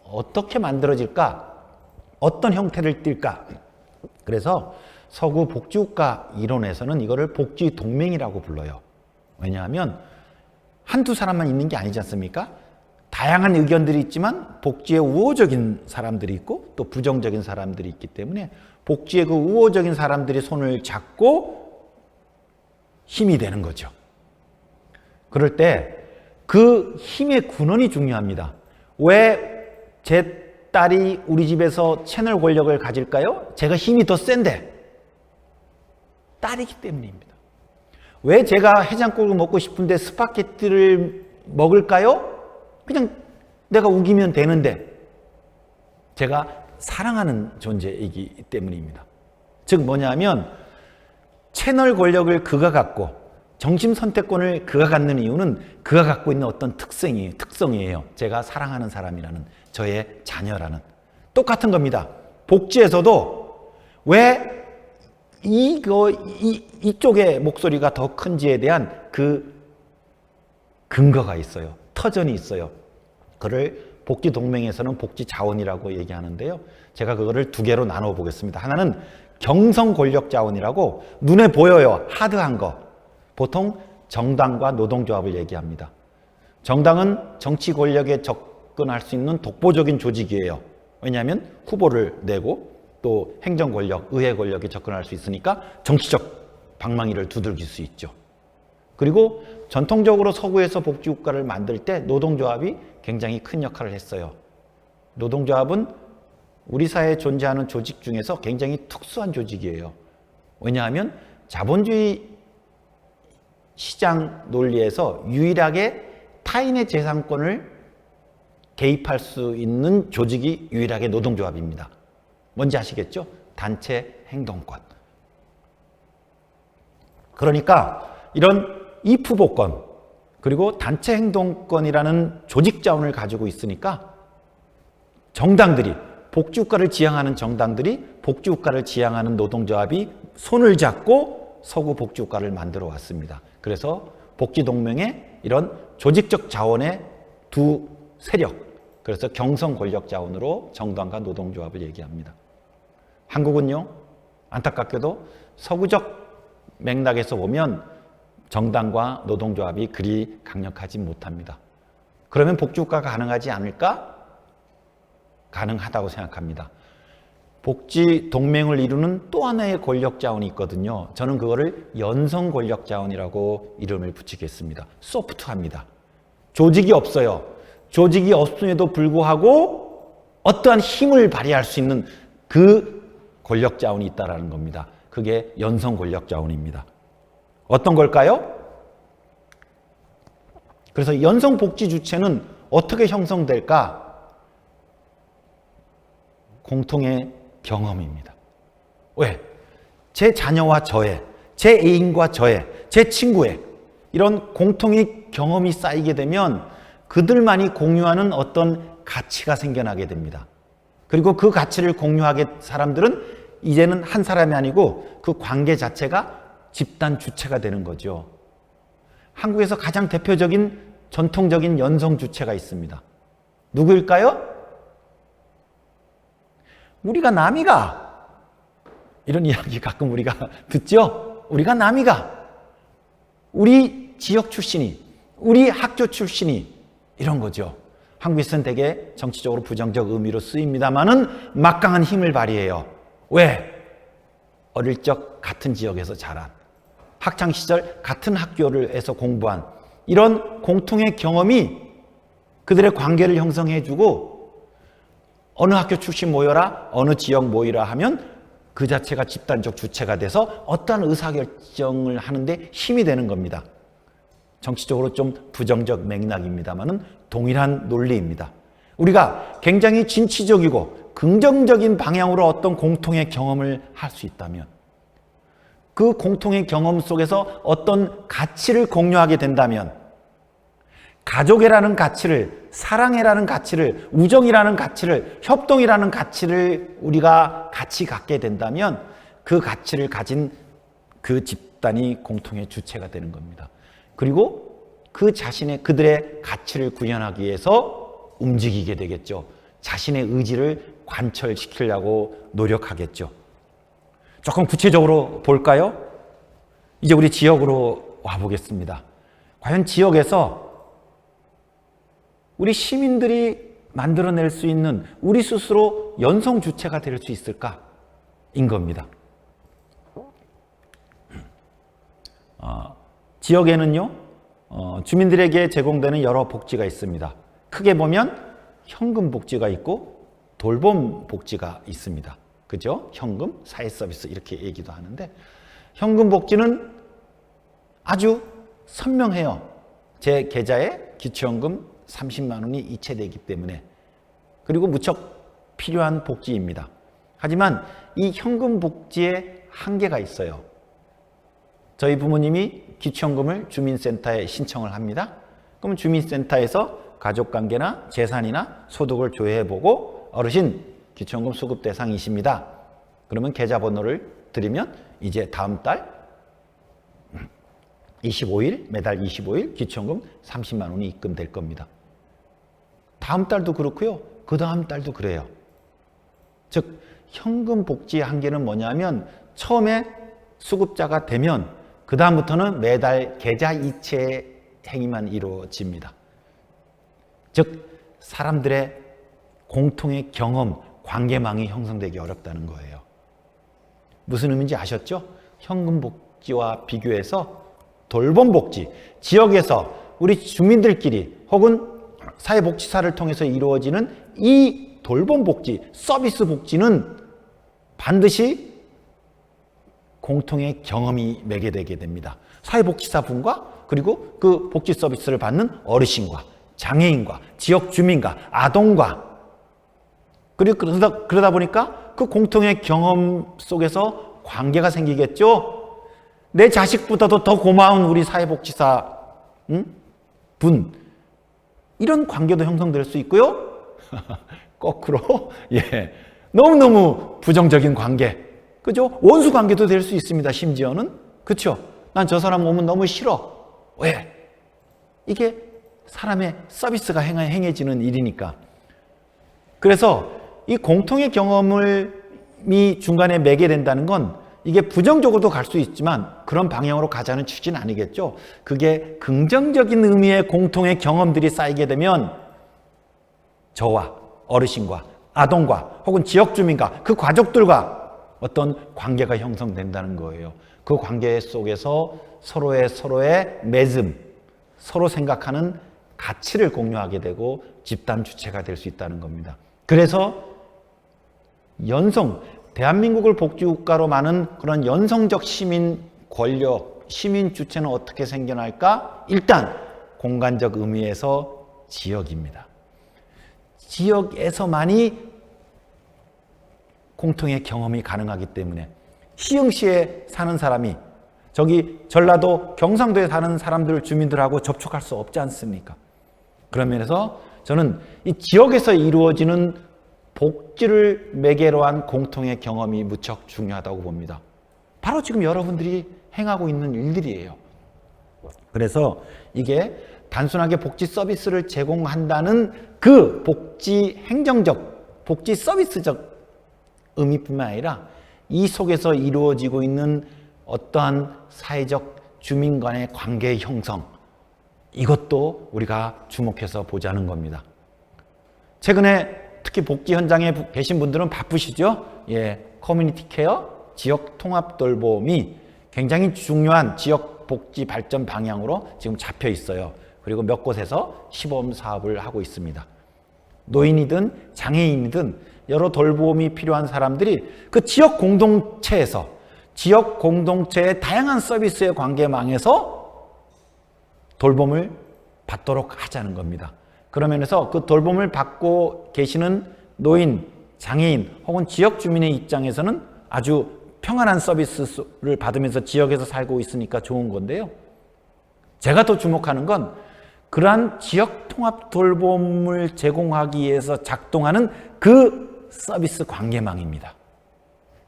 어떻게 만들어질까? 어떤 형태를 띨까? 그래서 서구 복지국가 이론에서는 이거를 복지 동맹이라고 불러요. 왜냐하면 한두 사람만 있는 게 아니지 않습니까? 다양한 의견들이 있지만 복지에 우호적인 사람들이 있고 또 부정적인 사람들이 있기 때문에 복지의 그 우호적인 사람들이 손을 잡고 힘이 되는 거죠. 그럴 때 그 힘의 근원이 중요합니다. 왜 제 딸이 우리 집에서 채널 권력을 가질까요? 제가 힘이 더 센데 딸이기 때문입니다. 왜 제가 해장국을 먹고 싶은데 스파게티를 먹을까요? 그냥 내가 우기면 되는데 제가 사랑하는 존재이기 때문입니다. 즉 뭐냐면 채널 권력을 그가 갖고 정심 선택권을 그가 갖는 이유는 그가 갖고 있는 어떤 특성이에요. 제가 사랑하는 사람이라는, 저의 자녀라는. 똑같은 겁니다. 복지에서도 왜 이쪽의 목소리가 더 큰지에 대한 그 근거가 있어요. 터전이 있어요. 그를 복지동맹에서는 복지자원이라고 얘기하는데요. 제가 그거를 두 개로 나눠 보겠습니다. 하나는 경성 권력 자원이라고 눈에 보여요. 하드한 거. 보통 정당과 노동조합을 얘기합니다. 정당은 정치 권력에 접근할 수 있는 독보적인 조직이에요. 왜냐하면 후보를 내고 또 행정 권력, 의회 권력에 접근할 수 있으니까 정치적 방망이를 두들길 수 있죠. 그리고 전통적으로 서구에서 복지국가를 만들 때 노동조합이 굉장히 큰 역할을 했어요. 노동조합은 우리 사회에 존재하는 조직 중에서 굉장히 특수한 조직이에요. 왜냐하면 자본주의 시장 논리에서 유일하게 타인의 재산권을 개입할 수 있는 조직이 유일하게 노동조합입니다. 뭔지 아시겠죠? 단체 행동권. 그러니까 이런 이프복권 그리고 단체 행동권이라는 조직 자원을 가지고 있으니까 정당들이, 복지국가를 지향하는 정당들이 복지국가를 지향하는 노동조합이 손을 잡고 서구 복지국가를 만들어 왔습니다. 그래서 복지동맹의 이런 조직적 자원의 두 세력, 그래서 경성 권력 자원으로 정당과 노동조합을 얘기합니다. 한국은요, 안타깝게도 서구적 맥락에서 보면 정당과 노동조합이 그리 강력하지 못합니다. 그러면 복지국가가 가능하지 않을까? 가능하다고 생각합니다. 복지 동맹을 이루는 또 하나의 권력 자원이 있거든요. 저는 그거를 연성 권력 자원이라고 이름을 붙이겠습니다. 소프트합니다. 조직이 없어요. 조직이 없음에도 불구하고 어떠한 힘을 발휘할 수 있는 그 권력 자원이 있다는 겁니다. 그게 연성 권력 자원입니다. 어떤 걸까요? 그래서 연성 복지 주체는 어떻게 형성될까? 공통의 경험입니다. 왜? 제 자녀와 저의, 제 애인과 저의, 제 친구의 이런 공통의 경험이 쌓이게 되면 그들만이 공유하는 어떤 가치가 생겨나게 됩니다. 그리고 그 가치를 공유하게 사람들은 이제는 한 사람이 아니고 그 관계 자체가 집단 주체가 되는 거죠. 한국에서 가장 대표적인 전통적인 연성 주체가 있습니다. 누구일까요? 우리가 남이가. 이런 이야기 가끔 우리가 듣죠? 우리가 남이가. 우리 지역 출신이, 우리 학교 출신이, 이런 거죠. 한국에서는 되게 정치적으로 부정적 의미로 쓰입니다만은 막강한 힘을 발휘해요. 왜? 어릴 적 같은 지역에서 자란, 학창시절 같은 학교에서 공부한 이런 공통의 경험이 그들의 관계를 형성해주고 어느 학교 출신 모여라, 어느 지역 모이라 하면 그 자체가 집단적 주체가 돼서 어떠한 의사결정을 하는데 힘이 되는 겁니다. 정치적으로 좀 부정적 맥락입니다만은 동일한 논리입니다. 우리가 굉장히 진취적이고 긍정적인 방향으로 어떤 공통의 경험을 할 수 있다면 그 공통의 경험 속에서 어떤 가치를 공유하게 된다면 가족이라는 가치를, 사랑이라는 가치를, 우정이라는 가치를, 협동이라는 가치를 우리가 같이 갖게 된다면 그 가치를 가진 그 집단이 공통의 주체가 되는 겁니다. 그리고 그 자신의, 그들의 가치를 구현하기 위해서 움직이게 되겠죠. 자신의 의지를 관철시키려고 노력하겠죠. 조금 구체적으로 볼까요? 이제 우리 지역으로 와보겠습니다. 과연 지역에서 우리 시민들이 만들어낼 수 있는 우리 스스로 연성 주체가 될 수 있을까? 인 겁니다. 지역에는요, 주민들에게 제공되는 여러 복지가 있습니다. 크게 보면 현금 복지가 있고 돌봄 복지가 있습니다. 그죠? 현금, 사회 서비스 이렇게 얘기도 하는데, 현금 복지는 아주 선명해요. 제 계좌에 기초연금 30만 원이 이체되기 때문에. 그리고 무척 필요한 복지입니다. 하지만 이 현금 복지에 한계가 있어요. 저희 부모님이 기초연금을 주민센터에 신청을 합니다. 그럼 주민센터에서 가족관계나 재산이나 소득을 조회해보고 어르신 기초연금 수급 대상이십니다. 그러면 계좌번호를 드리면 이제 다음 달 25일, 매달 25일 기초연금 30만 원이 입금될 겁니다. 다음 달도 그렇고요. 그 다음 달도 그래요. 즉 현금 복지의 한계는 뭐냐면 처음에 수급자가 되면 그 다음부터는 매달 계좌 이체 행위만 이루어집니다. 즉 사람들의 공통의 경험, 관계망이 형성되기 어렵다는 거예요. 무슨 의미인지 아셨죠? 현금 복지와 비교해서 돌봄 복지, 지역에서 우리 주민들끼리 혹은 사회복지사를 통해서 이루어지는 이 돌봄 복지, 서비스 복지는 반드시 공통의 경험이 매개되게 됩니다. 사회복지사분과 그리고 그 복지 서비스를 받는 어르신과 장애인과 지역 주민과 아동과, 그리고 그러다 보니까 그 공통의 경험 속에서 관계가 생기겠죠. 내 자식보다도 더 고마운 우리 사회복지사 분, 이런 관계도 형성될 수 있고요. 거꾸로 너무너무 부정적인 관계, 그죠? 원수 관계도 될 수 있습니다. 심지어는. 그렇죠? 난 저 사람 오면 너무 싫어. 왜? 이게 사람의 서비스가 행해지는 일이니까. 그래서 이 공통의 경험이 중간에 매게 된다는 건 이게 부정적으로도 갈 수 있지만 그런 방향으로 가자는 취지는 아니겠죠. 그게 긍정적인 의미의 공통의 경험들이 쌓이게 되면 저와 어르신과 아동과 혹은 지역 주민과 그 가족들과 어떤 관계가 형성된다는 거예요. 그 관계 속에서 서로의 맺음, 서로 생각하는 가치를 공유하게 되고 집단 주체가 될 수 있다는 겁니다. 그래서 대한민국을 복지국가로 많은 그런 연성적 시민 권력, 시민 주체는 어떻게 생겨날까? 일단 공간적 의미에서 지역입니다. 지역에서만이 공통의 경험이 가능하기 때문에 시흥시에 사는 사람이 저기 전라도 경상도에 사는 사람들, 주민들하고 접촉할 수 없지 않습니까? 그런 면에서 저는 이 지역에서 이루어지는 복지를 매개로 한 공통의 경험이 무척 중요하다고 봅니다. 바로 지금 여러분들이 행하고 있는 일들이에요. 그래서 이게 단순하게 복지 서비스를 제공한다는 그 복지 행정적, 복지 서비스적 의미뿐만 아니라 이 속에서 이루어지고 있는 어떠한 사회적 주민 간의 관계의 형성, 이것도 우리가 주목해서 보자는 겁니다. 최근에 특히 복지 현장에 계신 분들은 바쁘시죠? 커뮤니티 케어, 지역 통합 돌봄이 굉장히 중요한 지역 복지 발전 방향으로 지금 잡혀 있어요. 그리고 몇 곳에서 시범 사업을 하고 있습니다. 노인이든 장애인이든 여러 돌봄이 필요한 사람들이 그 지역 공동체에서, 지역 공동체의 다양한 서비스의 관계망에서 돌봄을 받도록 하자는 겁니다. 그러면서 그 돌봄을 받고 계시는 노인, 장애인 혹은 지역 주민의 입장에서는 아주 평안한 서비스를 받으면서 지역에서 살고 있으니까 좋은 건데요. 제가 더 주목하는 건 그러한 지역 통합 돌봄을 제공하기 위해서 작동하는 그 서비스 관계망입니다.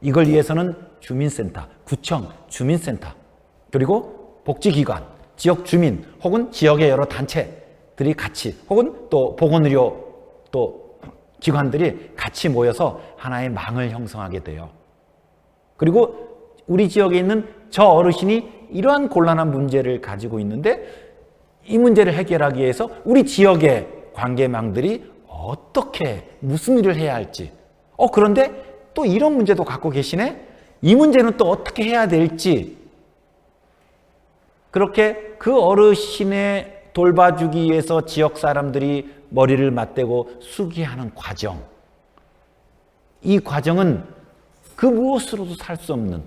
이걸 위해서는 주민센터, 구청, 주민센터, 그리고 복지기관, 지역 주민 혹은 지역의 여러 단체들이 같이, 혹은 또 보건의료 또 기관들이 같이 모여서 하나의 망을 형성하게 돼요. 그리고 우리 지역에 있는 저 어르신이 이러한 곤란한 문제를 가지고 있는데 이 문제를 해결하기 위해서 우리 지역의 관계망들이 어떻게, 무슨 일을 해야 할지, 그런데 또 이런 문제도 갖고 계시네? 이 문제는 또 어떻게 해야 될지, 그렇게 그 어르신의 돌봐주기 위해서 지역 사람들이 머리를 맞대고 수기하는 과정. 이 과정은 그 무엇으로도 살 수 없는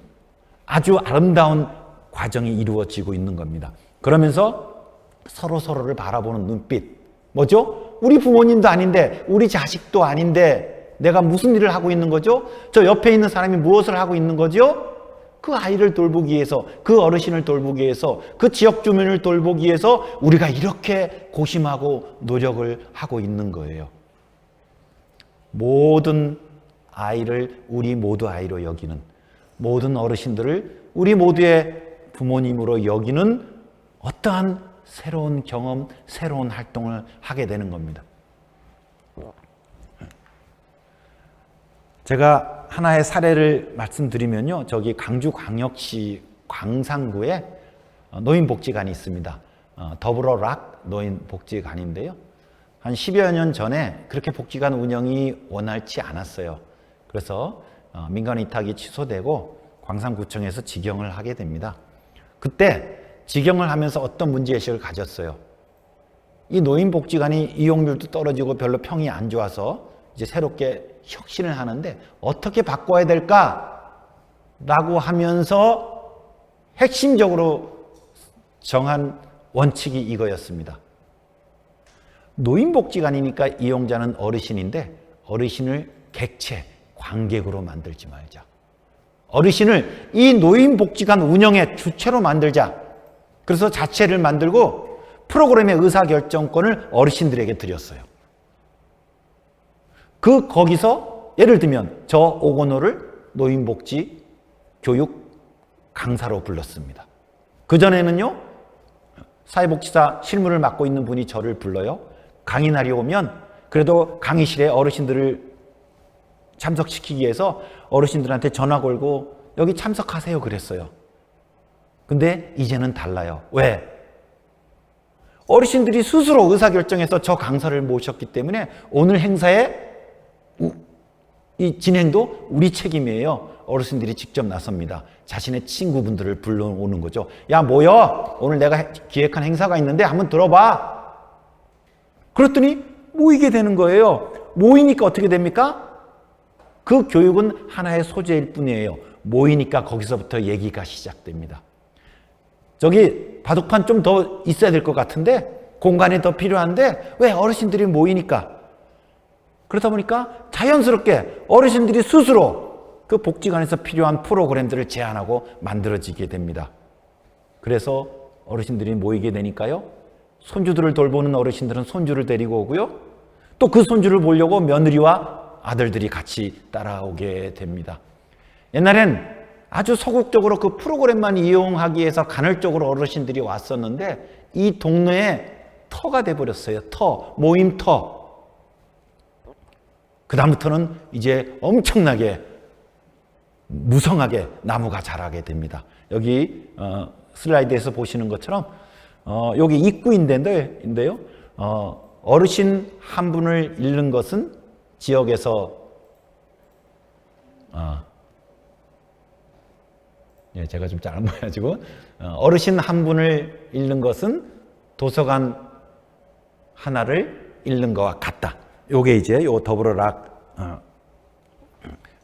아주 아름다운 과정이 이루어지고 있는 겁니다. 그러면서 서로를 바라보는 눈빛. 뭐죠? 우리 부모님도 아닌데, 우리 자식도 아닌데 내가 무슨 일을 하고 있는 거죠? 저 옆에 있는 사람이 무엇을 하고 있는 거죠? 그 아이를 돌보기 위해서, 그 어르신을 돌보기 위해서, 그 지역 주민을 돌보기 위해서 우리가 이렇게 고심하고 노력을 하고 있는 거예요. 모든 아이를 우리 모두 아이로 여기는, 모든 어르신들을 우리 모두의 부모님으로 여기는 어떠한 새로운 경험, 새로운 활동을 하게 되는 겁니다. 제가 하나의 사례를 말씀드리면요. 저기 강주광역시 광산구에 노인복지관이 있습니다. 더불어락 노인복지관인데요. 한 10여 년 전에 그렇게 복지관 운영이 원활치 않았어요. 그래서 민간 위탁이 취소되고 광산구청에서 직영을 하게 됩니다. 그때 직영을 하면서 어떤 문제의식을 가졌어요. 이 노인복지관이 이용률도 떨어지고 별로 평이 안 좋아서 이제 새롭게 혁신을 하는데 어떻게 바꿔야 될까라고 하면서 핵심적으로 정한 원칙이 이거였습니다. 노인복지관이니까 이용자는 어르신인데 어르신을 객체, 관객으로 만들지 말자. 어르신을 이 노인복지관 운영의 주체로 만들자. 그래서 자체를 만들고 프로그램의 의사결정권을 어르신들에게 드렸어요. 거기서 예를 들면 저 오건호를 노인복지 교육 강사로 불렀습니다. 그전에는요, 사회복지사 실무를 맡고 있는 분이 저를 불러요. 강의날이 오면 그래도 강의실에 어르신들을 참석시키기 위해서 어르신들한테 전화 걸고 여기 참석하세요 그랬어요. 근데 이제는 달라요. 왜? 어르신들이 스스로 의사결정해서 저 강사를 모셨기 때문에 오늘 행사의 이 진행도 우리 책임이에요. 어르신들이 직접 나섭니다. 자신의 친구분들을 불러오는 거죠. 야, 모여! 오늘 내가 기획한 행사가 있는데 한번 들어봐. 그랬더니 모이게 되는 거예요. 모이니까 어떻게 됩니까? 그 교육은 하나의 소재일 뿐이에요. 모이니까 거기서부터 얘기가 시작됩니다. 저기 바둑판 좀 더 있어야 될 것 같은데, 공간이 더 필요한데 왜 어르신들이 모이니까? 그러다 보니까 자연스럽게 어르신들이 스스로 그 복지관에서 필요한 프로그램들을 제안하고 만들어지게 됩니다. 그래서 어르신들이 모이게 되니까요, 손주들을 돌보는 어르신들은 손주를 데리고 오고요, 또 그 손주를 보려고 며느리와 아들들이 같이 따라오게 됩니다. 옛날엔 아주 소극적으로 그 프로그램만 이용하기 위해서 간헐적으로 어르신들이 왔었는데 이 동네에 터가 돼버렸어요. 모임터. 그 다음부터는 이제 엄청나게 무성하게 나무가 자라게 됩니다. 여기 슬라이드에서 보시는 것처럼 여기 입구인데요. 어르신 한 분을 잃는 것은 지역에서 제가 좀 잘 안 보여가지고 어르신 한 분을 잃는 것은 도서관 하나를 잃는 것과 같다. 요게 이제 요 더불어락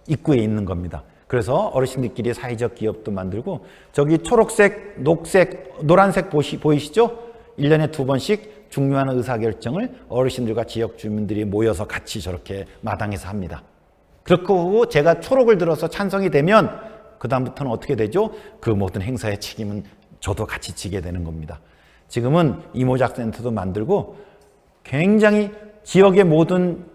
입구에 있는 겁니다. 그래서 어르신들끼리 사회적 기업도 만들고, 저기 초록색, 녹색, 노란색 보이시죠? 1년에 2번씩 중요한 의사결정을 어르신들과 지역 주민들이 모여서 같이 저렇게 마당에서 합니다. 그렇고 제가 초록을 들어서 찬성이 되면 그 다음부터는 어떻게 되죠? 그 모든 행사의 책임은 저도 같이 지게 되는 겁니다. 지금은 이모작센터도 만들고 굉장히 지역의 모든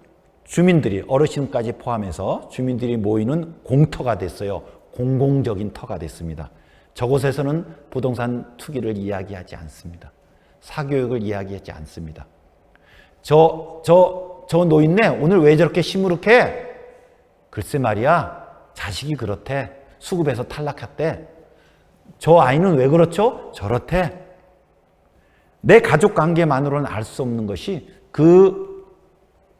주민들이, 어르신까지 포함해서 주민들이 모이는 공터가 됐어요. 공공적인 터가 됐습니다. 저곳에서는 부동산 투기를 이야기하지 않습니다. 사교육을 이야기하지 않습니다. 저 노인네 오늘 왜 저렇게 시무룩해? 글쎄 말이야, 자식이 그렇대. 수급에서 탈락했대. 저 아이는 왜 그렇죠? 저렇대. 내 가족 관계만으로는 알 수 없는 것이 그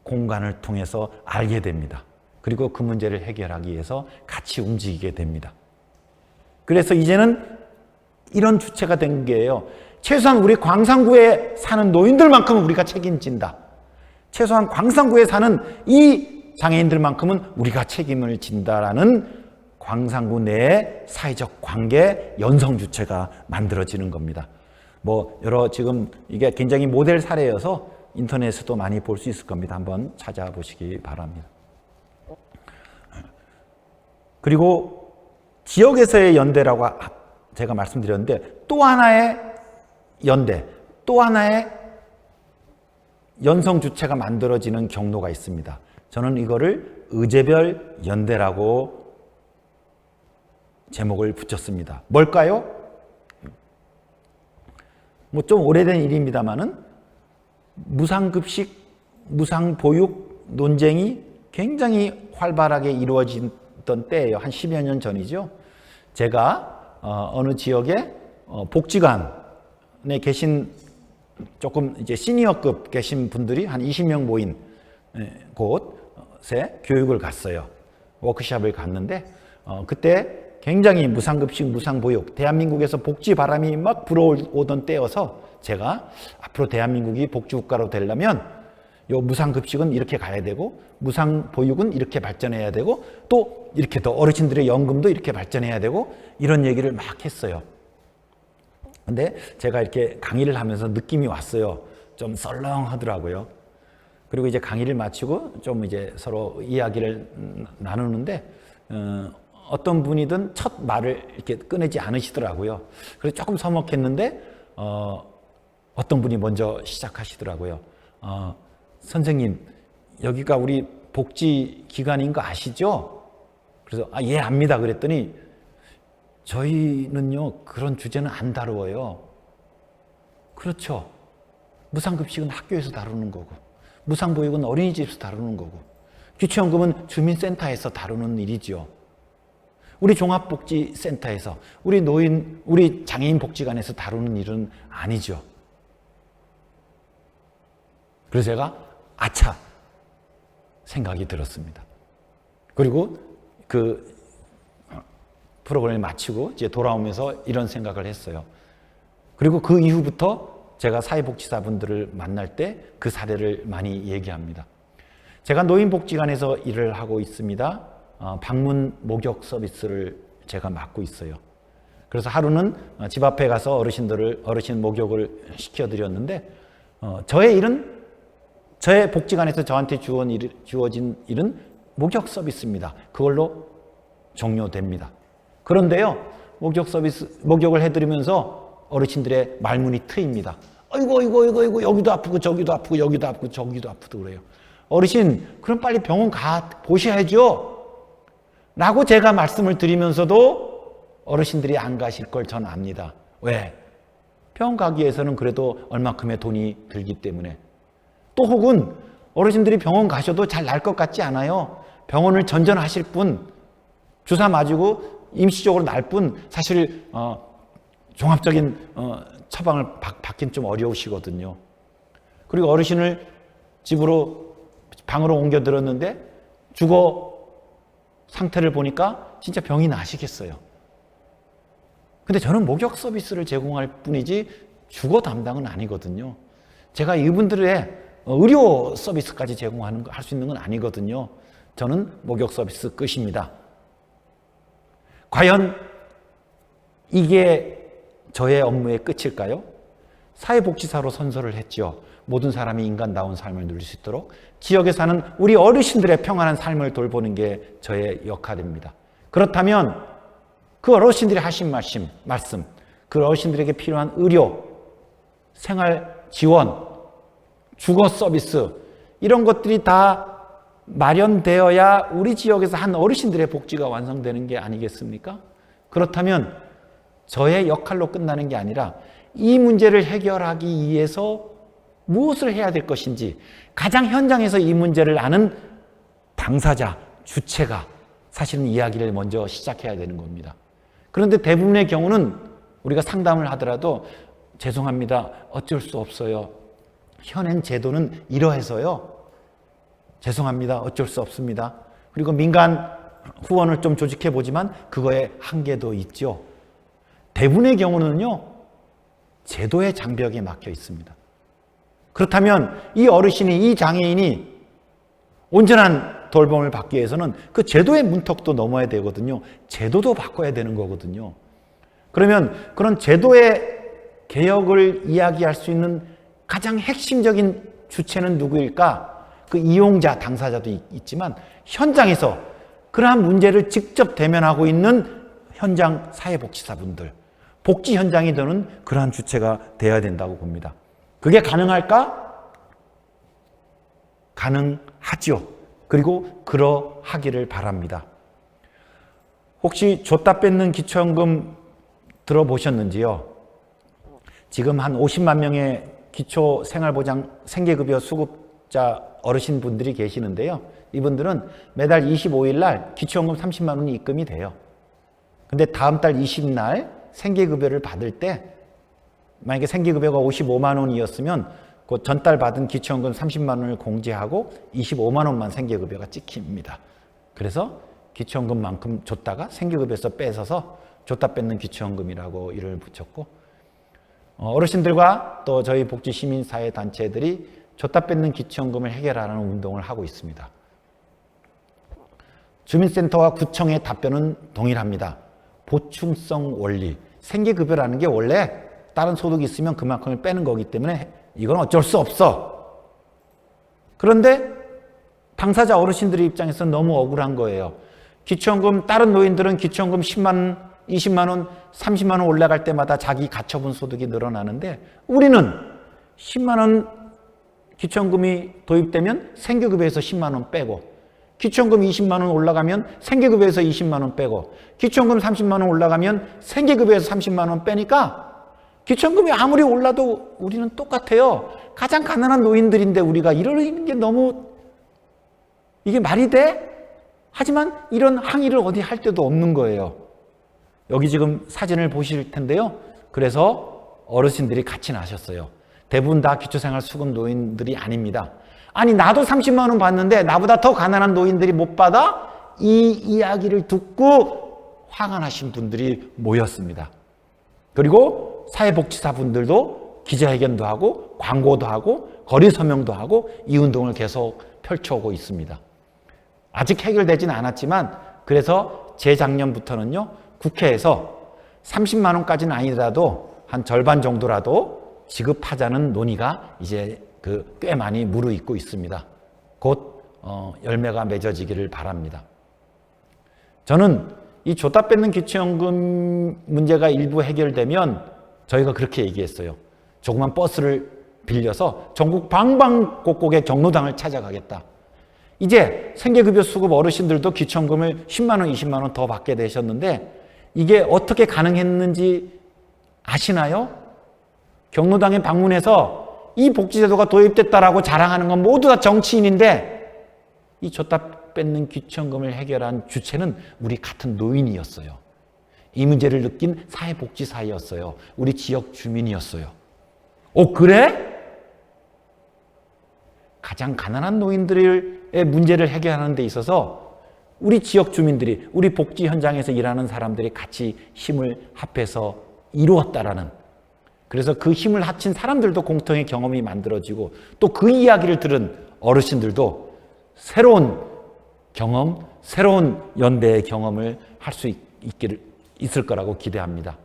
공간을 통해서 알게 됩니다. 그리고 그 문제를 해결하기 위해서 같이 움직이게 됩니다. 그래서 이제는 이런 주체가 된 게예요. 최소한 우리 광산구에 사는 노인들만큼은 우리가 책임진다. 최소한 광산구에 사는 이 장애인들만큼은 우리가 책임을 진다라는 광산구 내의 사회적 관계 연성 주체가 만들어지는 겁니다. 뭐 여러 지금 이게 굉장히 모델 사례여서 인터넷에도 많이 볼 수 있을 겁니다. 한번 찾아보시기 바랍니다. 그리고 지역에서의 연대라고 제가 말씀드렸는데 또 하나의 연대, 또 하나의 연성 주체가 만들어지는 경로가 있습니다. 저는 이거를 의제별 연대라고 제목을 붙였습니다. 뭘까요? 뭐 좀 오래된 일입니다만은 무상급식, 무상보육 논쟁이 굉장히 활발하게 이루어지던 때예요. 한 10여 년 전이죠. 제가 어느 지역에 복지관에 계신 조금 이제 시니어급 계신 분들이 한 20명 모인 곳에 교육을 갔어요. 워크숍을 갔는데 그때 굉장히 무상급식, 무상보육, 대한민국에서 복지 바람이 막 불어오던 때여서 제가 앞으로 대한민국이 복지국가로 되려면 요 무상급식은 이렇게 가야 되고 무상보육은 이렇게 발전해야 되고 또 이렇게 더 어르신들의 연금도 이렇게 발전해야 되고 이런 얘기를 막 했어요. 근데 제가 이렇게 강의를 하면서 느낌이 왔어요. 좀 썰렁하더라고요. 그리고 이제 강의를 마치고 좀 이제 서로 이야기를 나누는데 어떤 분이든 첫 말을 이렇게 꺼내지 않으시더라고요. 그래서 조금 서먹했는데 어떤 분이 먼저 시작하시더라고요. 선생님, 여기가 우리 복지기관인 거 아시죠? 그래서 예, 압니다. 그랬더니 저희는요 그런 주제는 안 다루어요. 그렇죠. 무상급식은 학교에서 다루는 거고 무상보육은 어린이집에서 다루는 거고 기초연금은 주민센터에서 다루는 일이죠. 우리 종합복지센터에서 우리 장애인 복지관에서 다루는 일은 아니죠. 그래서 제가 아차 생각이 들었습니다. 그리고 그 프로그램을 마치고 이제 돌아오면서 이런 생각을 했어요. 그리고 그 이후부터 제가 사회복지사분들을 만날 때 그 사례를 많이 얘기합니다. 제가 노인복지관에서 일을 하고 있습니다. 방문 목욕 서비스를 제가 맡고 있어요. 그래서 하루는 집 앞에 가서 어르신 목욕을 시켜드렸는데 저의 복지관에서 저한테 주어진 일은 목욕 서비스입니다. 그걸로 종료됩니다. 그런데요, 목욕을 해드리면서 어르신들의 말문이 트입니다. 어이구, 여기도 아프고, 저기도 아프고, 여기도 아프고, 저기도 아프고 그래요. 어르신, 그럼 빨리 병원 가 보셔야죠. 라고 제가 말씀을 드리면서도 어르신들이 안 가실 걸 전 압니다. 왜? 병원 가기 위해서는 그래도 얼마큼의 돈이 들기 때문에. 또 혹은 어르신들이 병원 가셔도 잘 날 것 같지 않아요. 병원을 전전하실 분, 주사 맞고 임시적으로 날 분, 사실 종합적인 처방을 받긴 좀 어려우시거든요. 그리고 어르신을 방으로 옮겨들었는데 주거 상태를 보니까 진짜 병이 나시겠어요. 근데 저는 목욕 서비스를 제공할 뿐이지 주거 담당은 아니거든요. 제가 이분들의 의료 서비스까지 할 수 있는 건 아니거든요. 저는 목욕 서비스 끝입니다. 과연 이게 저의 업무의 끝일까요? 사회복지사로 선서를 했죠. 모든 사람이 인간다운 삶을 누릴 수 있도록 지역에 사는 우리 어르신들의 평안한 삶을 돌보는 게 저의 역할입니다. 그렇다면 그 어르신들이 하신 말씀, 그 어르신들에게 필요한 의료, 생활 지원, 주거 서비스 이런 것들이 다 마련되어야 우리 지역에서 한 어르신들의 복지가 완성되는 게 아니겠습니까? 그렇다면 저의 역할로 끝나는 게 아니라 이 문제를 해결하기 위해서 무엇을 해야 될 것인지 가장 현장에서 이 문제를 아는 당사자, 주체가 사실은 이야기를 먼저 시작해야 되는 겁니다. 그런데 대부분의 경우는 우리가 상담을 하더라도 죄송합니다. 어쩔 수 없어요. 현행 제도는 이러해서요. 죄송합니다. 어쩔 수 없습니다. 그리고 민간 후원을 좀 조직해 보지만 그거에 한계도 있죠. 대부분의 경우는요, 제도의 장벽에 막혀 있습니다. 그렇다면 이 어르신이, 이 장애인이 온전한 돌봄을 받기 위해서는 그 제도의 문턱도 넘어야 되거든요. 제도도 바꿔야 되는 거거든요. 그러면 그런 제도의 개혁을 이야기할 수 있는 가장 핵심적인 주체는 누구일까? 그 이용자, 당사자도 있지만 현장에서 그러한 문제를 직접 대면하고 있는 현장 사회복지사분들, 복지 현장이 되는 그러한 주체가 되어야 된다고 봅니다. 그게 가능할까? 가능하죠. 그리고 그러하기를 바랍니다. 혹시 줬다 뺏는 기초연금 들어보셨는지요? 지금 한 50만 명의 기초생활보장 생계급여 수급자 어르신분들이 계시는데요. 이분들은 매달 25일 날 기초연금 30만 원이 입금이 돼요. 근데 다음 달 20날 생계급여를 받을 때 만약에 생계급여가 55만 원이었으면 그 전달 받은 기초연금 30만 원을 공제하고 25만 원만 생계급여가 찍힙니다. 그래서 기초연금만큼 줬다가 생계급여에서 뺏어서 줬다 뺏는 기초연금이라고 이름을 붙였고, 어르신들과 또 저희 복지 시민사회 단체들이 줬다 뺏는 기초연금을 해결하는 운동을 하고 있습니다. 주민센터와 구청의 답변은 동일합니다. 보충성 원리, 생계급여라는 게 원래 다른 소득이 있으면 그만큼을 빼는 거기 때문에 이건 어쩔 수 없어. 그런데 당사자 어르신들의 입장에서는 너무 억울한 거예요. 기초연금, 다른 노인들은 기초연금 10만 원, 20만 원, 30만 원 올라갈 때마다 자기 가처분 소득이 늘어나는데 우리는 10만 원 기초연금이 도입되면 생계급여에서 10만 원 빼고, 기초연금 20만 원 올라가면 생계급여에서 20만 원 빼고, 기초연금 30만 원 올라가면 생계급여에서 30만 원 빼니까 기초연금이 아무리 올라도 우리는 똑같아요. 가장 가난한 노인들인데 우리가 이러는 게 너무, 이게 말이 돼? 하지만 이런 항의를 어디 할 데도 없는 거예요. 여기 지금 사진을 보실 텐데요. 그래서 어르신들이 같이 나셨어요. 대부분 다 기초생활 수급 노인들이 아닙니다. 아니, 나도 30만 원 받는데 나보다 더 가난한 노인들이 못 받아? 이 이야기를 듣고 화가 나신 분들이 모였습니다. 그리고 사회복지사분들도 기자회견도 하고 광고도 하고 거리 서명도 하고 이 운동을 계속 펼쳐오고 있습니다. 아직 해결되지는 않았지만 그래서 재작년부터는요, 국회에서 30만 원까지는 아니더라도 한 절반 정도라도 지급하자는 논의가 이제 꽤 많이 무르익고 있습니다. 곧 열매가 맺어지기를 바랍니다. 저는 이 줬다 뺏는 기초연금 문제가 일부 해결되면 저희가 그렇게 얘기했어요. 조그만 버스를 빌려서 전국 방방곡곡에 경로당을 찾아가겠다. 이제 생계급여 수급 어르신들도 기초연금을 10만 원, 20만 원 더 받게 되셨는데 이게 어떻게 가능했는지 아시나요? 경로당에 방문해서 이 복지제도가 도입됐다라고 자랑하는 건 모두 다 정치인인데 이 줬다 뺏는 기초연금을 해결한 주체는 우리 같은 노인이었어요. 이 문제를 느낀 사회복지사였어요. 우리 지역 주민이었어요. 그래? 가장 가난한 노인들의 문제를 해결하는 데 있어서 우리 지역 주민들이, 우리 복지 현장에서 일하는 사람들이 같이 힘을 합해서 이루었다라는, 그래서 그 힘을 합친 사람들도 공통의 경험이 만들어지고 또 그 이야기를 들은 어르신들도 새로운 경험, 새로운 연대의 경험을 할 수 있을 거라고 기대합니다.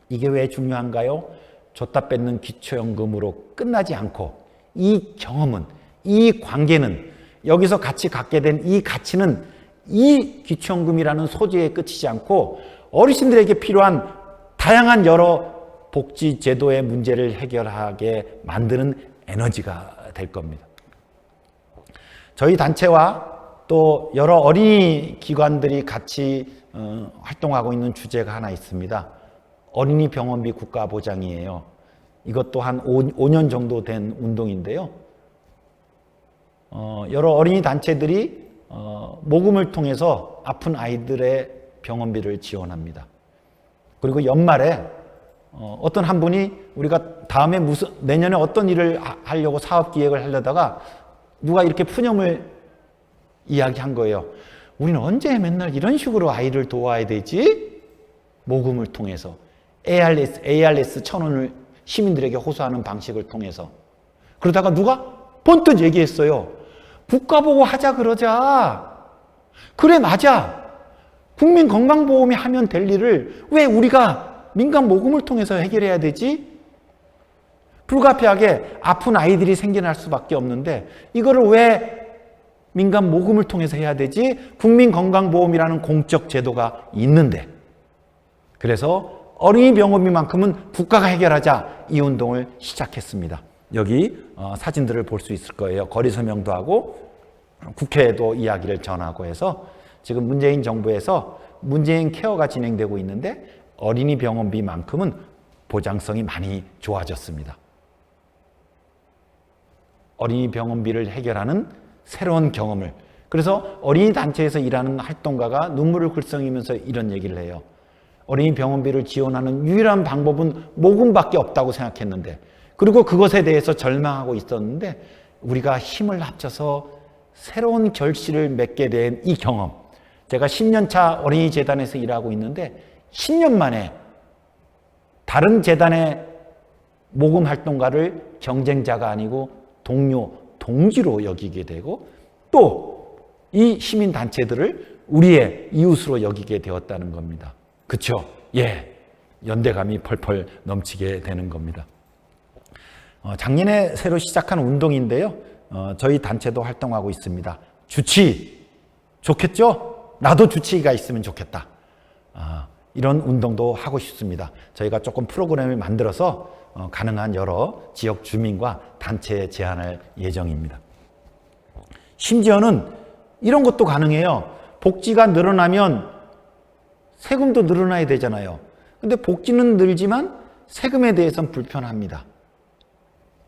이게 왜 중요한가요? 줬다 뺏는 기초연금으로 끝나지 않고 이 경험은, 이 관계는, 여기서 같이 갖게 된 이 가치는 이 기초연금이라는 소재에 끝이지 않고 어르신들에게 필요한 다양한 여러 복지 제도의 문제를 해결하게 만드는 에너지가 될 겁니다. 저희 단체와 또 여러 어린이 기관들이 같이 활동하고 있는 주제가 하나 있습니다. 어린이 병원비 국가 보장이에요. 이것도 한 5년 정도 된 운동인데요. 여러 어린이 단체들이 모금을 통해서 아픈 아이들의 병원비를 지원합니다. 그리고 연말에 어떤 한 분이 우리가 다음에 내년에 어떤 일을 하려고 사업 기획을 하려다가 누가 이렇게 푸념을 이야기한 거예요. 우리는 언제 맨날 이런 식으로 아이를 도와야 되지? 모금을 통해서. ARS 1,000원을 시민들에게 호소하는 방식을 통해서. 그러다가 누가 번뜩 얘기했어요. 국가 보고 하자 그러자. 그래 맞아. 국민건강보험이 하면 될 일을 왜 우리가 민간 모금을 통해서 해결해야 되지? 불가피하게 아픈 아이들이 생겨날 수밖에 없는데 이거를 왜 민간 모금을 통해서 해야 되지? 국민건강보험이라는 공적 제도가 있는데. 그래서 어린이 병원비만큼은 국가가 해결하자 이 운동을 시작했습니다. 여기 사진들을 볼 수 있을 거예요. 거리 설명도 하고 국회에도 이야기를 전하고 해서 지금 문재인 정부에서 문재인 케어가 진행되고 있는데 어린이 병원비만큼은 보장성이 많이 좋아졌습니다. 어린이 병원비를 해결하는 새로운 경험을. 그래서 어린이 단체에서 일하는 활동가가 눈물을 글썽이면서 이런 얘기를 해요. 어린이 병원비를 지원하는 유일한 방법은 모금밖에 없다고 생각했는데, 그리고 그것에 대해서 절망하고 있었는데 우리가 힘을 합쳐서 새로운 결실을 맺게 된 이 경험. 제가 10년차 어린이 재단에서 일하고 있는데 10년 만에 다른 재단의 모금 활동가를 경쟁자가 아니고 동료, 동지로 여기게 되고 또 이 시민단체들을 우리의 이웃으로 여기게 되었다는 겁니다. 그렇죠? 예, 연대감이 펄펄 넘치게 되는 겁니다. 작년에 새로 시작한 운동인데요. 저희 단체도 활동하고 있습니다. 주치, 좋겠죠? 나도 주치의가 있으면 좋겠다. 이런 운동도 하고 싶습니다. 저희가 조금 프로그램을 만들어서 가능한 여러 지역 주민과 단체에 제안할 예정입니다. 심지어는 이런 것도 가능해요. 복지가 늘어나면 세금도 늘어나야 되잖아요. 근데 복지는 늘지만 세금에 대해서는 불편합니다.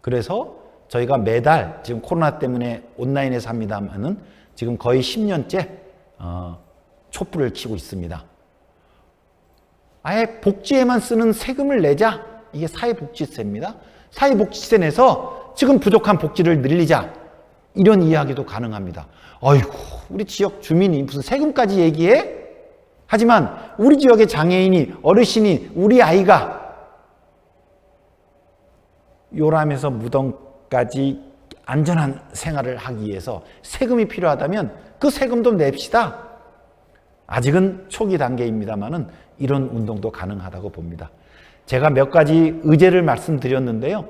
그래서 저희가 매달 지금 코로나 때문에 온라인에서 합니다만은 지금 거의 10년째 촛불을 켜고 있습니다. 아예 복지에만 쓰는 세금을 내자. 이게 사회복지세입니다. 사회복지세 내서 지금 부족한 복지를 늘리자. 이런 이야기도 가능합니다. 아이고, 우리 지역 주민이 무슨 세금까지 얘기해? 하지만 우리 지역의 장애인이, 어르신이, 우리 아이가 요람에서 무덤까지 안전한 생활을 하기 위해서 세금이 필요하다면 그 세금도 냅시다. 아직은 초기 단계입니다만은 이런 운동도 가능하다고 봅니다. 제가 몇 가지 의제를 말씀드렸는데요.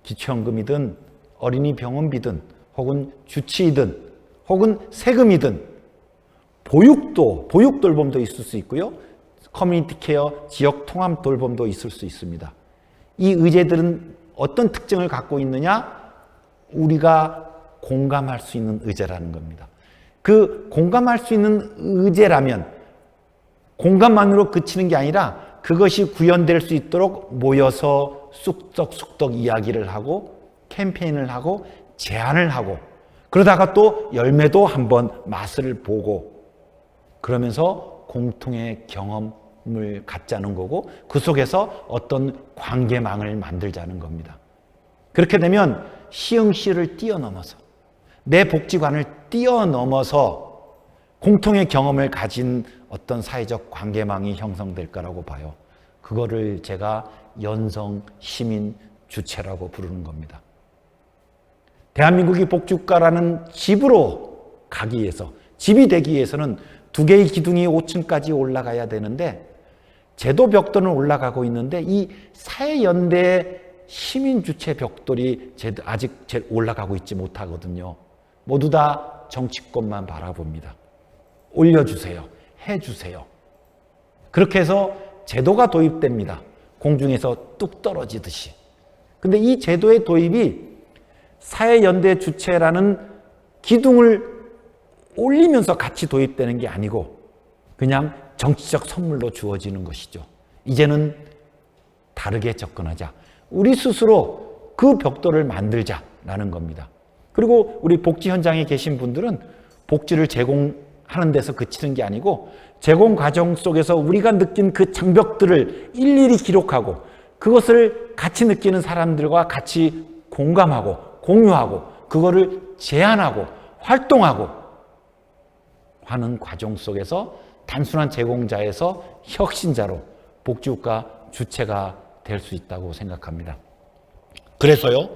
기초연금이든 어린이 병원비든 혹은 주치의든 혹은 세금이든 보육 돌봄도 있을 수 있고요. 커뮤니티 케어, 지역 통합 돌봄도 있을 수 있습니다. 이 의제들은 어떤 특징을 갖고 있느냐? 우리가 공감할 수 있는 의제라는 겁니다. 그 공감할 수 있는 의제라면 공감만으로 그치는 게 아니라 그것이 구현될 수 있도록 모여서 쑥덕쑥덕 이야기를 하고 캠페인을 하고 제안을 하고 그러다가 또 열매도 한번 맛을 보고 그러면서 공통의 경험을 갖자는 거고 그 속에서 어떤 관계망을 만들자는 겁니다. 그렇게 되면 시흥시를 뛰어넘어서 내 복지관을 뛰어넘어서 공통의 경험을 가진 어떤 사회적 관계망이 형성될 거라고 봐요. 그거를 제가 연성 시민 주체라고 부르는 겁니다. 대한민국이 복지국가라는 집으로 가기 위해서, 집이 되기 위해서는 두 개의 기둥이 5층까지 올라가야 되는데 제도 벽돌은 올라가고 있는데 이 사회연대 시민주체 벽돌이 아직 올라가고 있지 못하거든요. 모두 다 정치권만 바라봅니다. 올려주세요. 해주세요. 그렇게 해서 제도가 도입됩니다. 공중에서 뚝 떨어지듯이. 근데 이 제도의 도입이 사회연대 주체라는 기둥을 올리면서 같이 도입되는 게 아니고 그냥 정치적 선물로 주어지는 것이죠. 이제는 다르게 접근하자. 우리 스스로 그 벽돌을 만들자라는 겁니다. 그리고 우리 복지 현장에 계신 분들은 복지를 제공하는 데서 그치는 게 아니고 제공 과정 속에서 우리가 느낀 그 장벽들을 일일이 기록하고 그것을 같이 느끼는 사람들과 같이 공감하고 공유하고 그거를 제안하고 활동하고 하는 과정 속에서 단순한 제공자에서 혁신자로 복지국가 주체가 될 수 있다고 생각합니다. 그래서요,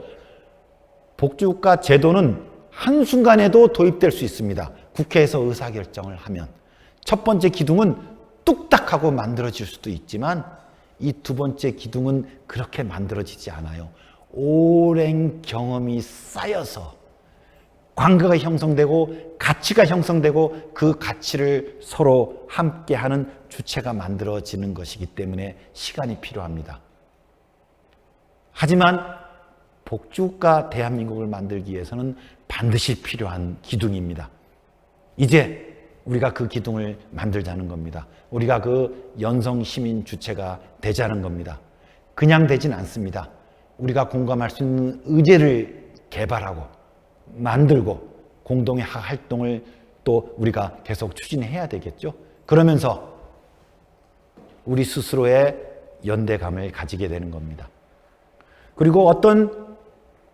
복지국가 제도는 한순간에도 도입될 수 있습니다. 국회에서 의사결정을 하면. 첫 번째 기둥은 뚝딱하고 만들어질 수도 있지만 이 두 번째 기둥은 그렇게 만들어지지 않아요. 오랜 경험이 쌓여서 관계가 형성되고 가치가 형성되고 그 가치를 서로 함께하는 주체가 만들어지는 것이기 때문에 시간이 필요합니다. 하지만 복지국가 대한민국을 만들기 위해서는 반드시 필요한 기둥입니다. 이제 우리가 그 기둥을 만들자는 겁니다. 우리가 그 연성 시민 주체가 되자는 겁니다. 그냥 되진 않습니다. 우리가 공감할 수 있는 의제를 개발하고 만들고 공동의 활동을 또 우리가 계속 추진해야 되겠죠. 그러면서 우리 스스로의 연대감을 가지게 되는 겁니다. 그리고 어떤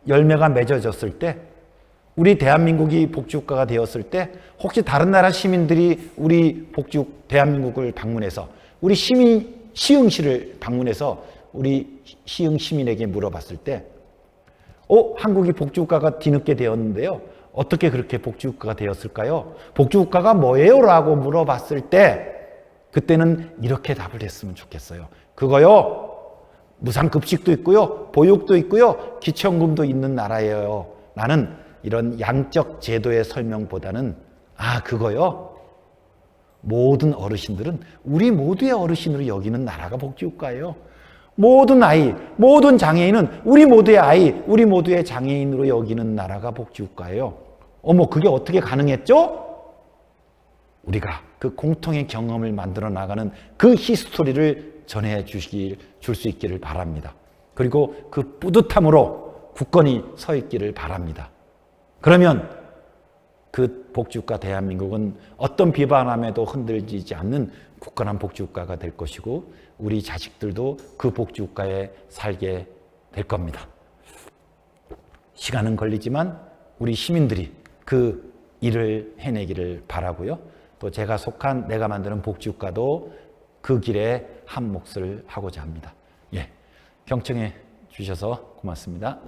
열매가 맺어졌을 때, 우리 대한민국이 복지국가가 되었을 때 혹시 다른 나라 시민들이 우리 대한민국을 방문해서 우리 시흥시를 방문해서 우리 시흥 시민에게 물어봤을 때 한국이 복지국가가 뒤늦게 되었는데요. 어떻게 그렇게 복지국가가 되었을까요? 복지국가가 뭐예요? 라고 물어봤을 때 그때는 이렇게 답을 했으면 좋겠어요. 그거요, 무상급식도 있고요, 보육도 있고요, 기초연금도 있는 나라예요. 나는 이런 양적 제도의 설명보다는 그거요, 모든 어르신들은 우리 모두의 어르신으로 여기는 나라가 복지국가예요. 모든 아이, 모든 장애인은 우리 모두의 아이, 우리 모두의 장애인으로 여기는 나라가 복지국가예요. 그게 어떻게 가능했죠? 우리가 그 공통의 경험을 만들어 나가는 그 히스토리를 전해 줄 수 있기를 바랍니다. 그리고 그 뿌듯함으로 굳건히 서 있기를 바랍니다. 그러면 그 복지국가 대한민국은 어떤 비바람에도 흔들리지 않는 굳건한 복지국가가 될 것이고 우리 자식들도 그 복지국가에 살게 될 겁니다. 시간은 걸리지만 우리 시민들이 그 일을 해내기를 바라고요. 또 제가 속한 내가 만드는 복지국가도 그 길에 한 몫을 하고자 합니다. 경청해 주셔서 고맙습니다.